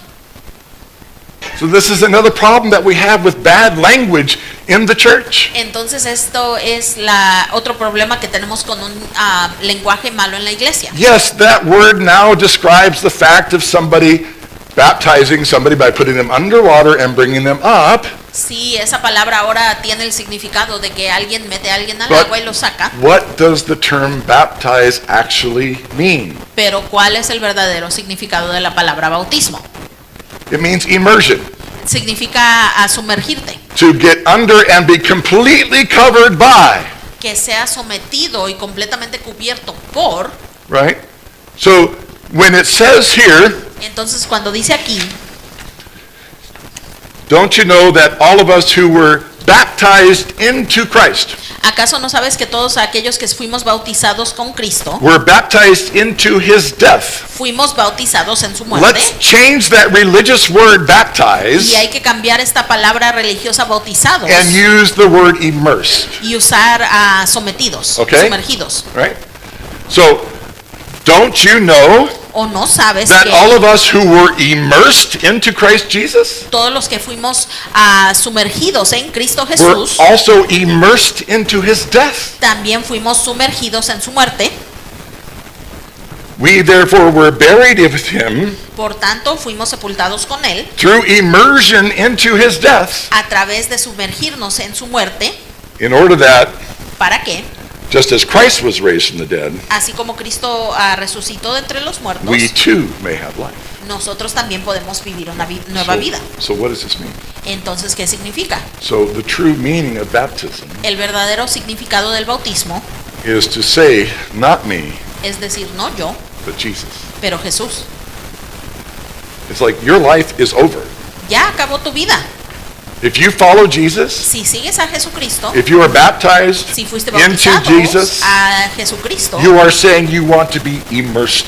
So this is another problem that we have with bad language in the church. Entonces esto es otro problema que tenemos con un lenguaje malo en la iglesia. Yes, that word now describes the fact of somebody baptizing somebody by putting them underwater and bringing them up. Sí, esa palabra ahora tiene el significado de que alguien mete a alguien al But agua y lo saca, what does the term baptize actually mean? pero ¿cuál es el verdadero significado de la palabra bautismo? It means immersion, Significa sumergirte, to get under and be completely covered by, que sea sometido y completamente cubierto por. right? So when it says here, Entonces cuando dice aquí, don't you know that all of us who were baptized into Christ ¿Acaso no sabes que todos aquellos que fuimos bautizados con Cristo, were baptized into his death? fuimos bautizados en su muerte? Let's change that religious word baptized Y hay que cambiar esta palabra religiosa bautizados and use the word immersed. y usar a sometidos, Okay. sumergidos. Right? So, don't you know ¿O no sabes that que all of us who were immersed into Christ Jesus todos los que fuimos sumergidos en Cristo were Jesús, also immersed into his death? también fuimos sumergidos en su muerte? We therefore were buried with him Por tanto, fuimos sepultados con Él through immersion into his death, a través de sumergirnos en su muerte. in order that, ¿Para qué? just as Christ was raised from the dead, Así como Cristo resucitó de entre los muertos, we too may have life. nosotros también podemos vivir una nueva vida. So what does this mean? Entonces, ¿qué significa? So the true meaning of baptism El verdadero significado del bautismo is to say, not me, es decir, no yo, but Jesus. pero Jesús. It's like your life is over. Ya acabó tu vida. If you follow Jesus, Si sigues a Jesucristo, if you are baptized si fuiste into bautizado Jesus, a Jesucristo, you are saying you want to be immersed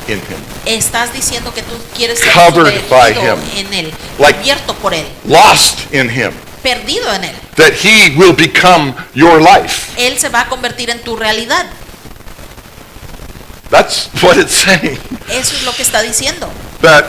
in him, estás diciendo que tú quieres ser Covered by sumergido him. en Él, Like- cubierto por Él, lost in him, perdido en Él. that he will become your life. Él se va a convertir en tu realidad. That's what it's saying. Eso es lo que está diciendo. That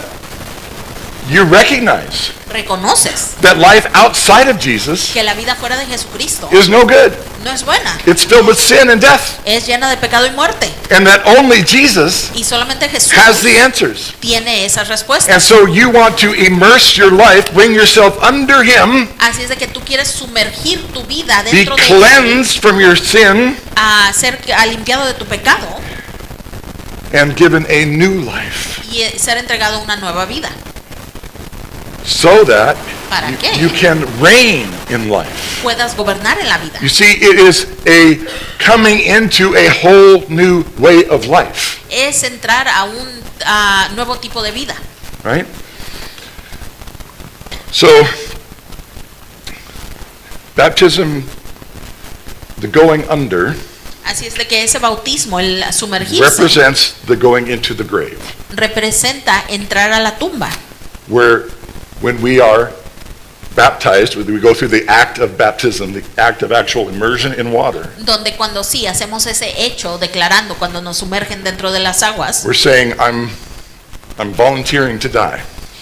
you recognize Reconoces that life outside of Jesus que la vida fuera de Jesucristo is no good. no es buena. It's filled with sin and death. Es llena de pecado y muerte. And that only Jesus Y solamente Jesús has the answers. tiene esas And respuestas. so you want to immerse your life, bring yourself under him, Así es de que tú quieres sumergir tu vida be dentro de Él, cleansed from your sin, a ser limpiado de tu pecado and given a new life. y ser entregado a una nueva vida. So that ¿Para qué? you can reign in life. Puedas gobernar en la vida. You see, it is a coming into a whole new way of life, Es entrar a un nuevo tipo de vida. right? So, baptism, the going under, Así es de que ese bautismo, el sumergirse, represents the going into the grave, representa entrar a la tumba. where when we are baptized, we go through the act of baptism, the act of actual immersion in water. Donde cuando sí hacemos ese hecho declarando, cuando nos sumergen dentro de las aguas, We're saying, I'm volunteering to die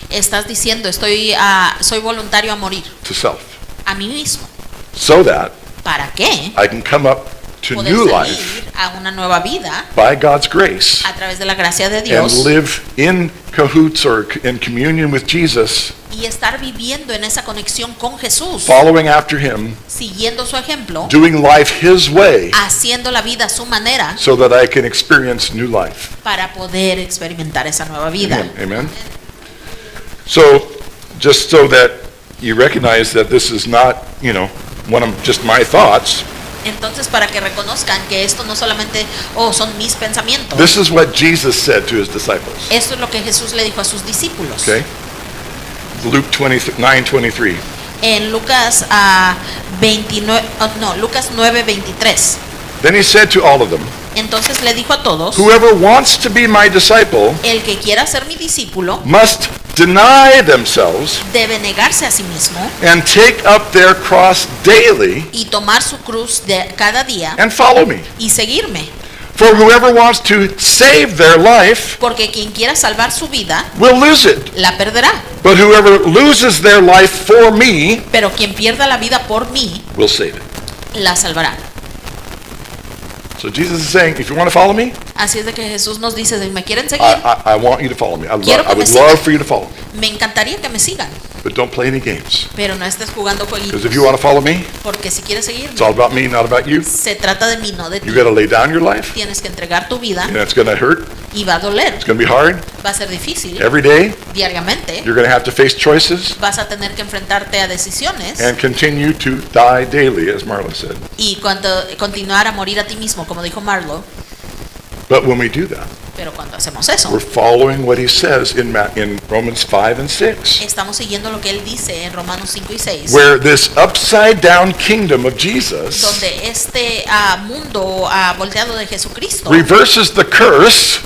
estás diciendo, soy voluntario a morir to self, a mí mismo. so that ¿Para qué? I can come up to Poder new salir life a una nueva vida by God's grace a través de la gracia de and Dios live in cahoots or in communion with Jesus, y estar viviendo en esa conexión con Jesús, following after him, siguiendo su ejemplo, doing life his way, haciendo la vida a su manera so that I can experience new life. para poder experimentar esa nueva vida. Amen. Amen. So, just so that you recognize that this is not, one of just my thoughts, Entonces, para que reconozcan que esto no solamente son mis pensamientos, this is what Jesus said to his disciples. esto es lo que Jesús le dijo a sus discípulos. Okay? Luke 9:23. En Lucas Lucas 9:23. Then he said to all of them, Entonces le dijo a todos, whoever wants to be my disciple el que quiera ser mi discípulo must deny themselves debe negarse a sí mismo and take up their cross daily y tomar su cruz de cada día and follow me. y seguirme. For whoever wants to save their life Porque quien quiera salvar su vida, will lose it. la perderá. But whoever loses their life for me Pero quien pierda la vida por mí, will save it. la salvará. So Jesus is saying, if you want to follow me, Así es de que Jesús nos dice, si me quieren seguir, I want you to follow me. I Quiero que would me sigan. love for you to follow me. me encantaría que me sigan. But don't play any games. Pero no estés jugando jueguitos. Because if you want to follow me, Porque si quieres seguirme, it's all about me, not about you. se trata de mí, no de ti. You got to lay down your life, Tienes que entregar tu vida and it's going to hurt. y va a doler. It's going to be hard. Va a ser difícil. Every day, Diariamente you're going to have to face choices vas a tener que enfrentarte a decisiones and continue to die daily, as Marla said. y continuar a morir a ti mismo, como dijo Marlo. But when we do that, Pero cuando hacemos eso, we're following what he says in Romans 5 and 6, estamos siguiendo lo que él dice en Romanos 5 y 6, where this upside down kingdom of Jesus donde este mundo volteado de Jesucristo reverses the curse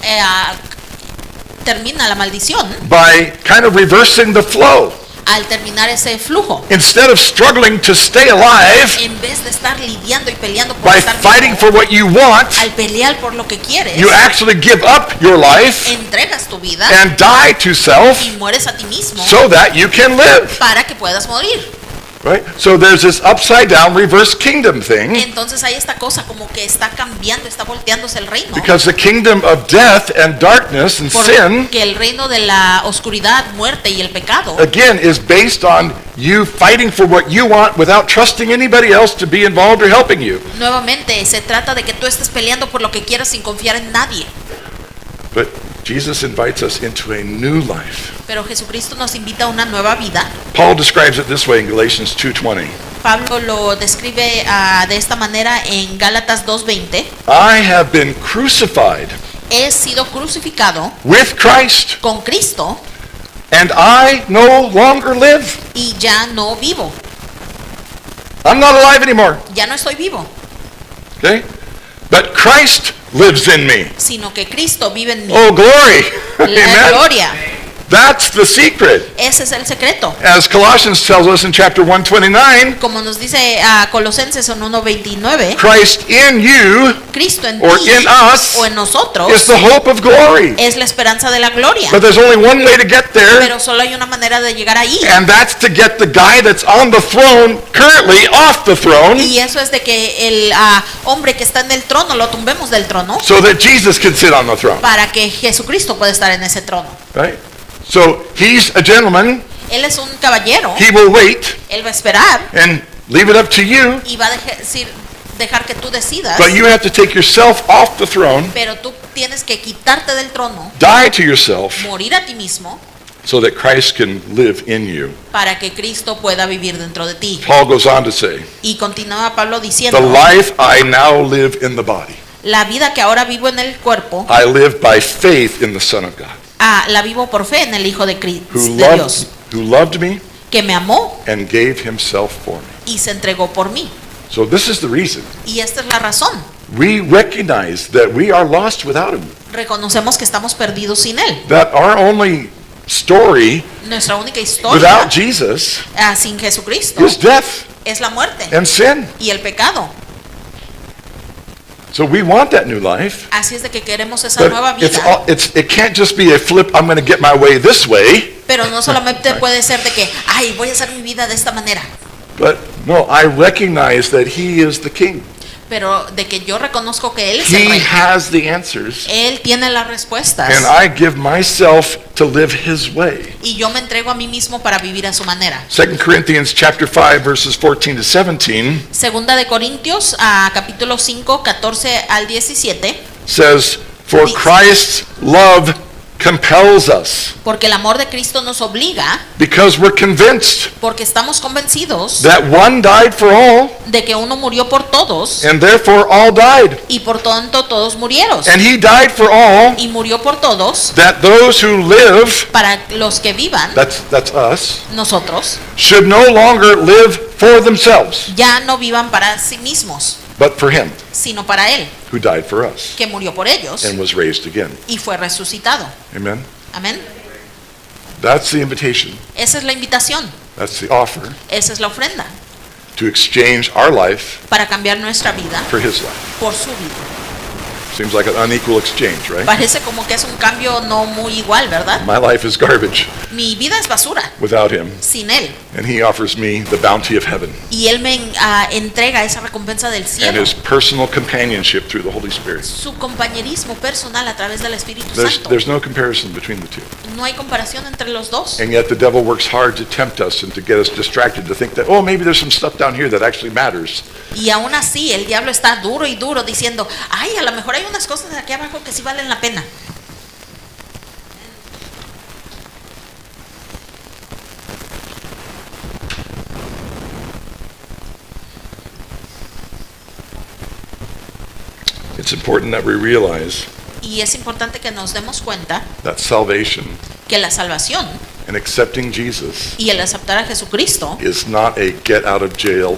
termina la maldición by kind of reversing the flow. al terminar ese flujo. Instead of struggling to stay alive En vez de estar lidiando y peleando por by estar fighting vivo, for what you want, al pelear por lo que quieres, you actually give up your life entregas tu vida and die to self y mueres a ti mismo so that you can live. para que puedas morir. Right? So there's this upside down reverse kingdom thing, Entonces hay esta cosa como que está cambiando, está volteándose el reino. because the kingdom of death and darkness and sin, Porque el reino de la oscuridad, muerte y el pecado again, is based on you fighting for what you want without trusting anybody else to be involved or helping you. nuevamente se trata de que tú estés peleando por lo que quieras sin confiar en nadie. But Jesus invites us into a new life. Pero Jesucristo nos invita a una nueva vida. Paul describes it this way in Galatians 2:20. Pablo lo describe de esta manera en Gálatas 2:20. I have been crucified He sido crucificado with Christ, con Cristo and I no longer live. y ya no vivo. I'm not alive anymore. Ya no estoy vivo, Okay? But Christ lives in me. sino que Cristo vive en mí. Oh, glory. La Amen. gloria. That's the secret. Ese es el secreto. As Colossians tells us in chapter 129, Como nos dice Colosenses en 1:29, Christ in you Cristo en or ti in us o en nosotros is the hope of glory. es la esperanza de la gloria. But there's only one way to get there, Pero solo hay una manera de llegar ahí. and that's to get the guy that's on the throne currently off the throne, Y eso es de que el hombre que está en el trono lo tumbemos del trono so that Jesus can sit on the throne. para que Jesucristo pueda estar en ese trono. Right? So he's a gentleman. Él es un caballero, He will wait él va a esperar and leave it up to you. y va a dejar que tú decidas, But you have to take yourself off the throne, pero tú tienes que quitarte del trono, die to yourself, morir a ti mismo so that Christ can live in you. para que Cristo pueda vivir dentro de ti. Paul goes on to say, Y continúa Pablo the diciendo, life I now live in the body, la vida que ahora vivo en el cuerpo, I live by faith in the Son of God, la vivo por fe en el Hijo de who Dios, loved me que me amó and gave himself for me. y se entregó por mí. So this is the reason. Y esta es la razón. We recognize that we are lost without him. Reconocemos que estamos perdidos sin Él. That our only story Nuestra única without historia Jesus sin Jesucristo is death es la muerte and sin. y el pecado. So we want that new life. Así es de que queremos esa nueva But vida. it can't just be a flip, I'm going to get my way this way. Pero no solamente puede ser de que, ay, voy a hacer mi vida de esta manera. But no, I recognize that he is the king. Pero de que yo reconozco que Él es el He rey. has the answers. Él tiene las respuestas. And I give myself to live his way. Y yo me entrego a mí mismo para vivir a su manera. 2 Corinthians chapter 5 verses 14 to 17 Segunda de Corintios, capítulo 5, 14 al 17. says, "For Christ's love compels us, Porque el amor de Cristo nos obliga, because we're convinced porque estamos convencidos that one died for all, de que uno murió por todos and therefore all died. y por tanto todos murieron. And he died for all, Y murió por todos that those who live," para los que vivan, that's us, nosotros, "should no longer live for themselves, ya no vivan para sí mismos, but for him sino para Él, who died for us que murió por ellos and was raised again." y fue resucitado. Amen. Amén. That's the invitation. Esa es la invitación, That's the offer esa es la ofrenda, to exchange our life para cambiar nuestra vida for his life. por su vida. Seems like an unequal exchange, right? Parece como que es un cambio no muy igual, ¿verdad? My life is garbage Mi vida es basura without him, sin Él. and he offers me the bounty of heaven Y Él me entrega esa recompensa del and cielo, his personal companionship through the Holy Spirit. su compañerismo personal a través del Espíritu There's, Santo. there's no comparison between the two. No hay comparación entre los dos. And yet the devil works hard to tempt us and to get us distracted, to think that, oh, maybe there's some stuff down here that actually matters. Y aún así el diablo está duro y duro diciendo, ay, a lo mejor hay unas cosas aquí abajo que sí valen la pena. It's important that we realize Y es importante que nos demos cuenta that salvation que la salvación and accepting Jesus y el aceptar a Jesucristo is not a get out of jail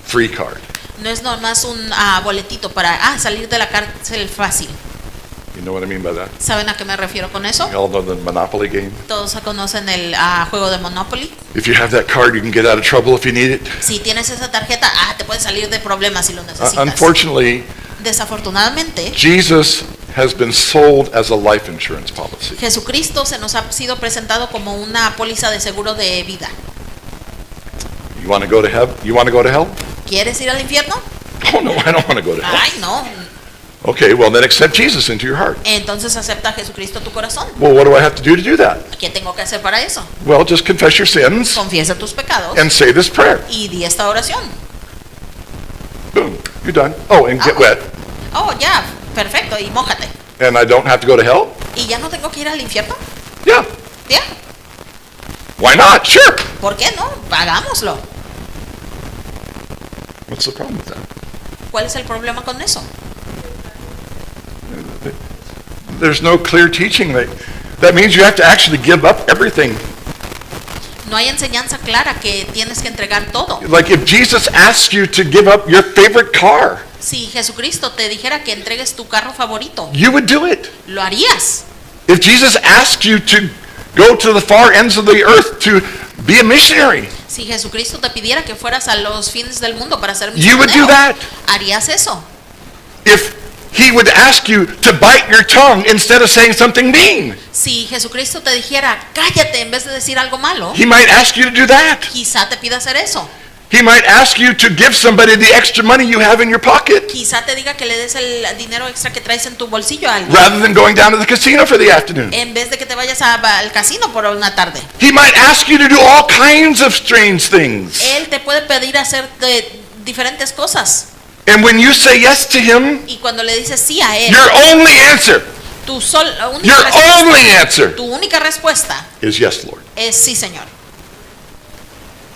free card. no es nomás un boletito para salir de la cárcel fácil. You know what I mean by that? ¿Saben a qué me refiero con eso? You all know the Monopoly game? Todos conocen el juego de Monopoly. If you have that card, you can get out of trouble if you need it. Si tienes esa tarjeta, te puedes salir de problemas si lo necesitas. Unfortunately, Desafortunadamente, Jesus has been sold as a life insurance policy. Jesucristo se nos ha sido presentado como una póliza de seguro de vida. You want to go to heaven? You want to go to hell? ¿Quieres ir al infierno? Oh no, I don't want to go to hell. Ay, no. Okay, well then accept Jesus into your heart. Entonces acepta a Jesucristo tu corazón. Well, what do I have to do that? ¿Qué tengo que hacer para eso? Well, just confess your sins Confiesa tus pecados and say this prayer. y di esta oración. Boom, you're done. Oh, and get wet. Oh, ya, perfecto, y mójate. And I don't have to go to hell? ¿Y ya no tengo que ir al infierno? Yeah. Ya, Why not? Sure. ¿por qué no? Hagámoslo. What's the problem with that? ¿Cuál es el problema con eso? There's no clear teaching that means you have to actually give up everything. No hay enseñanza clara que tienes que entregar todo. Like if Jesus asks you to give up your favorite car, Si Jesucristo te dijera que entregues tu carro favorito, you would do it. ¿lo harías? If Jesus asked you to go to the far ends of the earth to be a missionary, Si Jesucristo te pidiera que fueras a los fines del mundo para ser you would do misionero, that. ¿harías eso? If he would ask you to bite your tongue instead of saying something mean, Si Jesucristo te dijera, cállate en vez de decir algo malo, he might ask you to do that. quizá te pida hacer eso. He might ask you to give somebody the extra money you have in your pocket Quizá te diga que le des el dinero extra que traes en tu bolsillo a alguien, rather than going down to the casino for the afternoon. en vez de que te vayas al casino por una tarde. He might ask you to do all kinds of strange things. Él te puede pedir hacer diferentes cosas. And when you say yes to him, Y cuando le dices sí a él, your only answer, tu your only answer tu única respuesta is yes, Lord. es sí, Señor.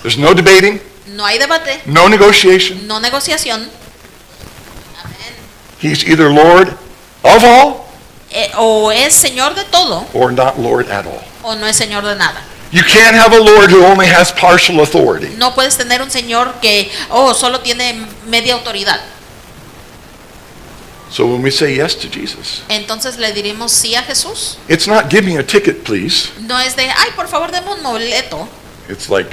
There's no debating, No hay debate, no negotiation. no negociación. Amén. He's either Lord of all O es Señor de todo or not Lord at all. o no es Señor de nada. You can't have a Lord who only has partial authority. No puedes tener un Señor que solo tiene media autoridad. So when we say yes to Jesus, Entonces le diremos sí a Jesús. it's not give me a ticket, please. No es de, ay, por favor, deme un boleto. It's like,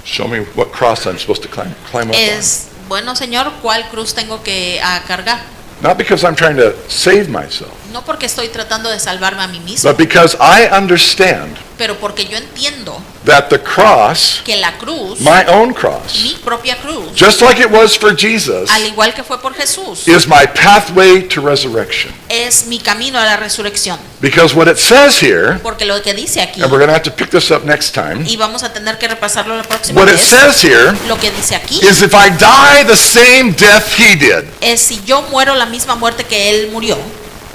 show me what cross I'm supposed to climb up on. Es, bueno, Señor, ¿cuál cruz tengo que cargar? Not because I'm trying to save myself, No porque estoy tratando de salvarme a mí mismo, but because I understand pero porque yo entiendo that the cross, que la cruz, my own cross, mi propia cruz, just like it was for Jesus, al igual que fue por Jesús, is my pathway to resurrection. es mi camino a la resurrección. Because what it says here, Porque lo que dice aquí, and we're going to have to pick this up next time, y vamos a tener que repasarlo la próxima what it vez, says here lo que dice aquí is if I die the same death he did, es si yo muero la misma muerte que él murió,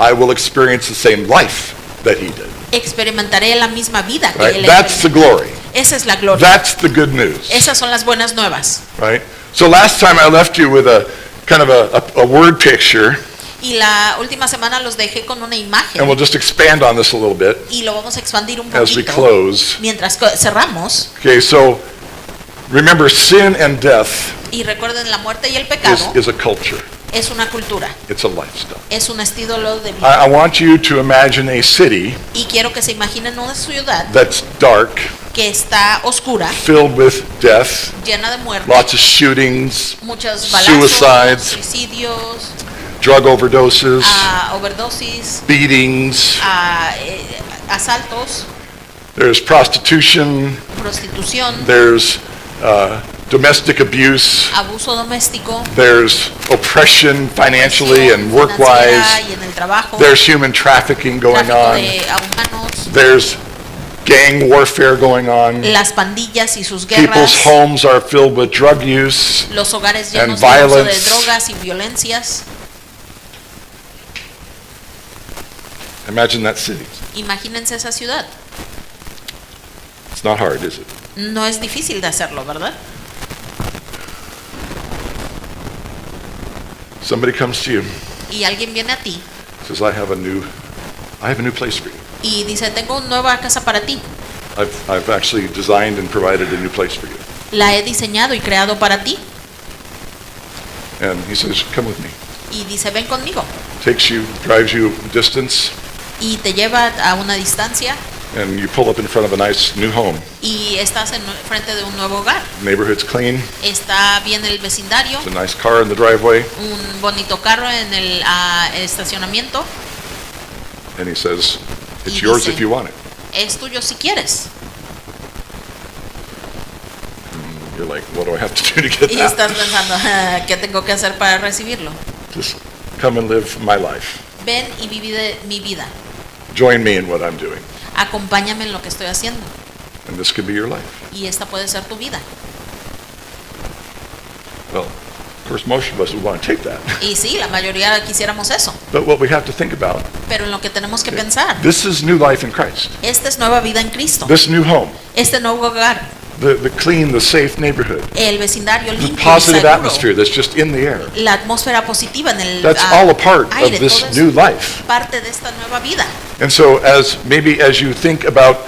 I will experience the same life that he did. experimentaré la misma vida que Right? él That's the experimentó. glory. Esa es la gloria. That's the good news. Esas son las buenas nuevas. Right? So last time I left you with a kind of a word picture, Y la última semana los dejé con una imagen and we'll just expand on this a little bit y lo vamos a expandir un as we poquito close. mientras cerramos. Okay, so remember, sin and death Y recuerden, la muerte y el pecado is a culture. es una cultura, It's a lifestyle. es un estilo de vida. I want you to imagine a city Y quiero que se imaginen una ciudad that's dark, que está oscura, filled with death, llena de muerte, lots of shootings, muchos balazos, suicides, suicidios, drug overdoses, overdosis, beatings, asaltos, there's prostitution, prostitución, there's domestic abuse, abuso doméstico, there's oppression financially and financiera work-wise, y en el trabajo, there's human trafficking going tráfico on, de humanos, there's gang warfare going on, las pandillas y sus people's guerras, homes are filled with drug use, los hogares and llenos de uso de violence. drogas y violencias. Imagine that city. Imagínense esa ciudad. It's not hard, is it? No es difícil de hacerlo, ¿verdad? Somebody comes to you y alguien viene a ti says, I have a new place for you. y dice, tengo una nueva casa para ti, I've actually designed and provided a new place for you. la he diseñado y creado para ti, And he says, come with me. y dice, ven conmigo, Drives you distance, y te lleva a una distancia and you pull up in front of a nice new home. y estás en frente de un nuevo hogar, Neighborhood's clean, está bien el vecindario, there's a nice car in the driveway, un bonito carro en el estacionamiento, and he says, it's Y yours dice, if you want it. es tuyo si quieres. You're like, what do I have to do to get Y estás that? pensando, ¿qué tengo que hacer para recibirlo? Just come and live my life. Ven y vive mi vida. Join me in what I'm doing. Acompáñame en lo que estoy haciendo. And this can be your life. Y esta puede ser tu vida. Well, of course, most of us would want to take that. Y sí, la mayoría quisiéramos eso. But what we have to think about, Pero en lo que tenemos que pensar, this is new life in Christ. esta es nueva vida en Cristo. This new home, Este nuevo hogar, the clean, the safe neighborhood, el vecindario the limpio y positive seguro, atmosphere that's just in the air. la atmósfera positiva en el That's all a part of aire, this todo new es life. parte de esta nueva vida. And so as you think about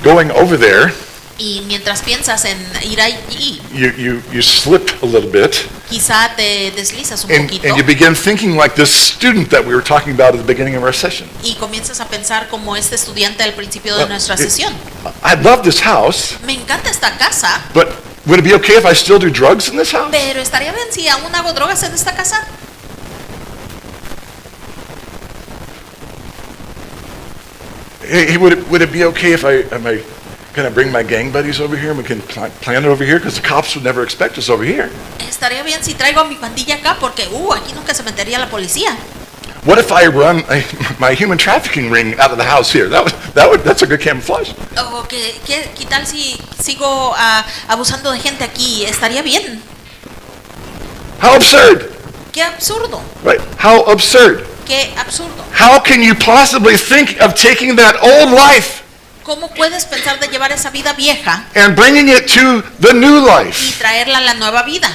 going over there, Y mientras piensas en ir allí, you slip a little bit quizá te deslizas un and poquito you begin thinking like this student that we were talking about at the beginning of our session. y comienzas a pensar como este estudiante al principio de nuestra sesión. I love this house, Me encanta esta casa, but would it be okay if I still do drugs in this house? pero estaría bien si aún hago drogas en esta casa. Hey, would it be okay if can I bring my gang buddies over here and we can plan it over here? Because the cops would never expect us over here. Estaría bien si traigo a mi pandilla acá porque aquí nunca se metería la policía. What if I run my human trafficking ring out of the house here? That's a good camouflage. O ¿qué tal si sigo abusando de gente aquí? Estaría bien. How absurd, Qué absurdo. right? How absurd. Qué absurdo. How can you possibly think of taking that old life ¿Cómo puedes pensar de llevar esa vida vieja and bringing it to the new y life? traerla a la nueva vida?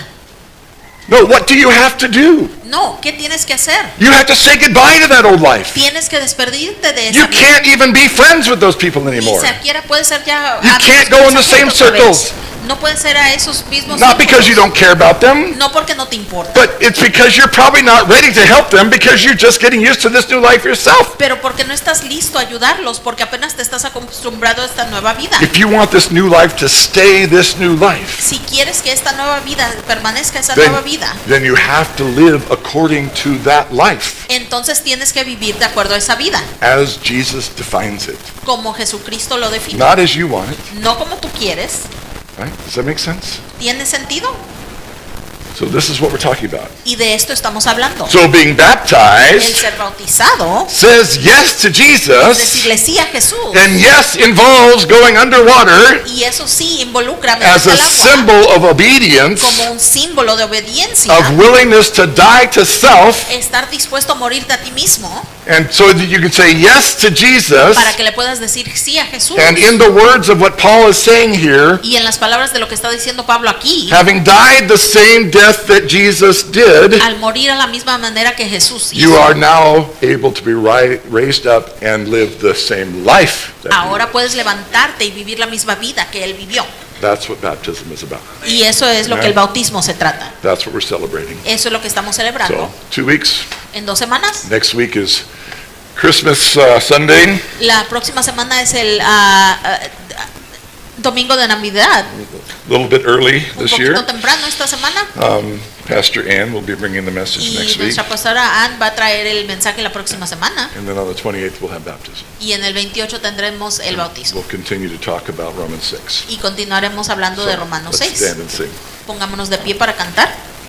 No, what do you have to do? No, ¿qué tienes que hacer? You have to say goodbye to that old life. Tienes que despedirte de You esa vida. can't even be friends with those people Ni anymore. siquiera puede ser ya You amigos can't con go in the esa same gente otra vez. circles. No puede ser a esos mismos Not because you círculos. don't care about them, No porque no te importa, but it's because you're probably not ready to help them because you're just getting used to this new life yourself. pero porque no estás listo a ayudarlos, porque apenas te estás acostumbrado a esta nueva vida. If you want this new life to stay this new life, Si quieres que esta nueva vida permanezca esa nueva vida, then you have to live according to that life entonces tienes que vivir de acuerdo a esa vida, as Jesus defines it, como Jesucristo lo define, not as you want it, no como tú quieres. right? Does that make sense? ¿Tiene sentido? So this is what we're talking about. Y de esto estamos hablando. So being El baptized ser bautizado says yes to es Jesus, decirle sí a Jesús. and yes involves going underwater Y eso sí involucra as meterse a al agua symbol of obedience, como un símbolo de obediencia, of willingness to die to self, estar dispuesto a morirte a ti mismo and so that you can say yes to Jesus. para que le puedas decir sí a Jesús. And in the words of what Paul is saying here, Y en las palabras de lo que está diciendo Pablo aquí, having died the same death that Jesus did, al morir a la misma manera que Jesús you hizo, are now able to be raised up and live the same life that he ahora lived. puedes levantarte y vivir la misma vida que él vivió. That's what baptism is about. Y eso es lo que el bautismo se trata. That's what we're celebrating. Eso es lo que estamos celebrando. So, 2 weeks. En 2 semanas. Next week is Christmas Sunday. La próxima semana es el domingo de Navidad. A little bit early Un this poquito year. temprano esta semana. Pastor Ann will be bringing the message Y next week. nuestra pastora Ann va a traer el mensaje la próxima semana. And then on the 28th we'll have baptism. Y en el 28 tendremos el bautismo. We'll continue to talk about Romans 6. Y continuaremos hablando de So, Romanos let's 6. stand and sing. Pongámonos de pie para cantar.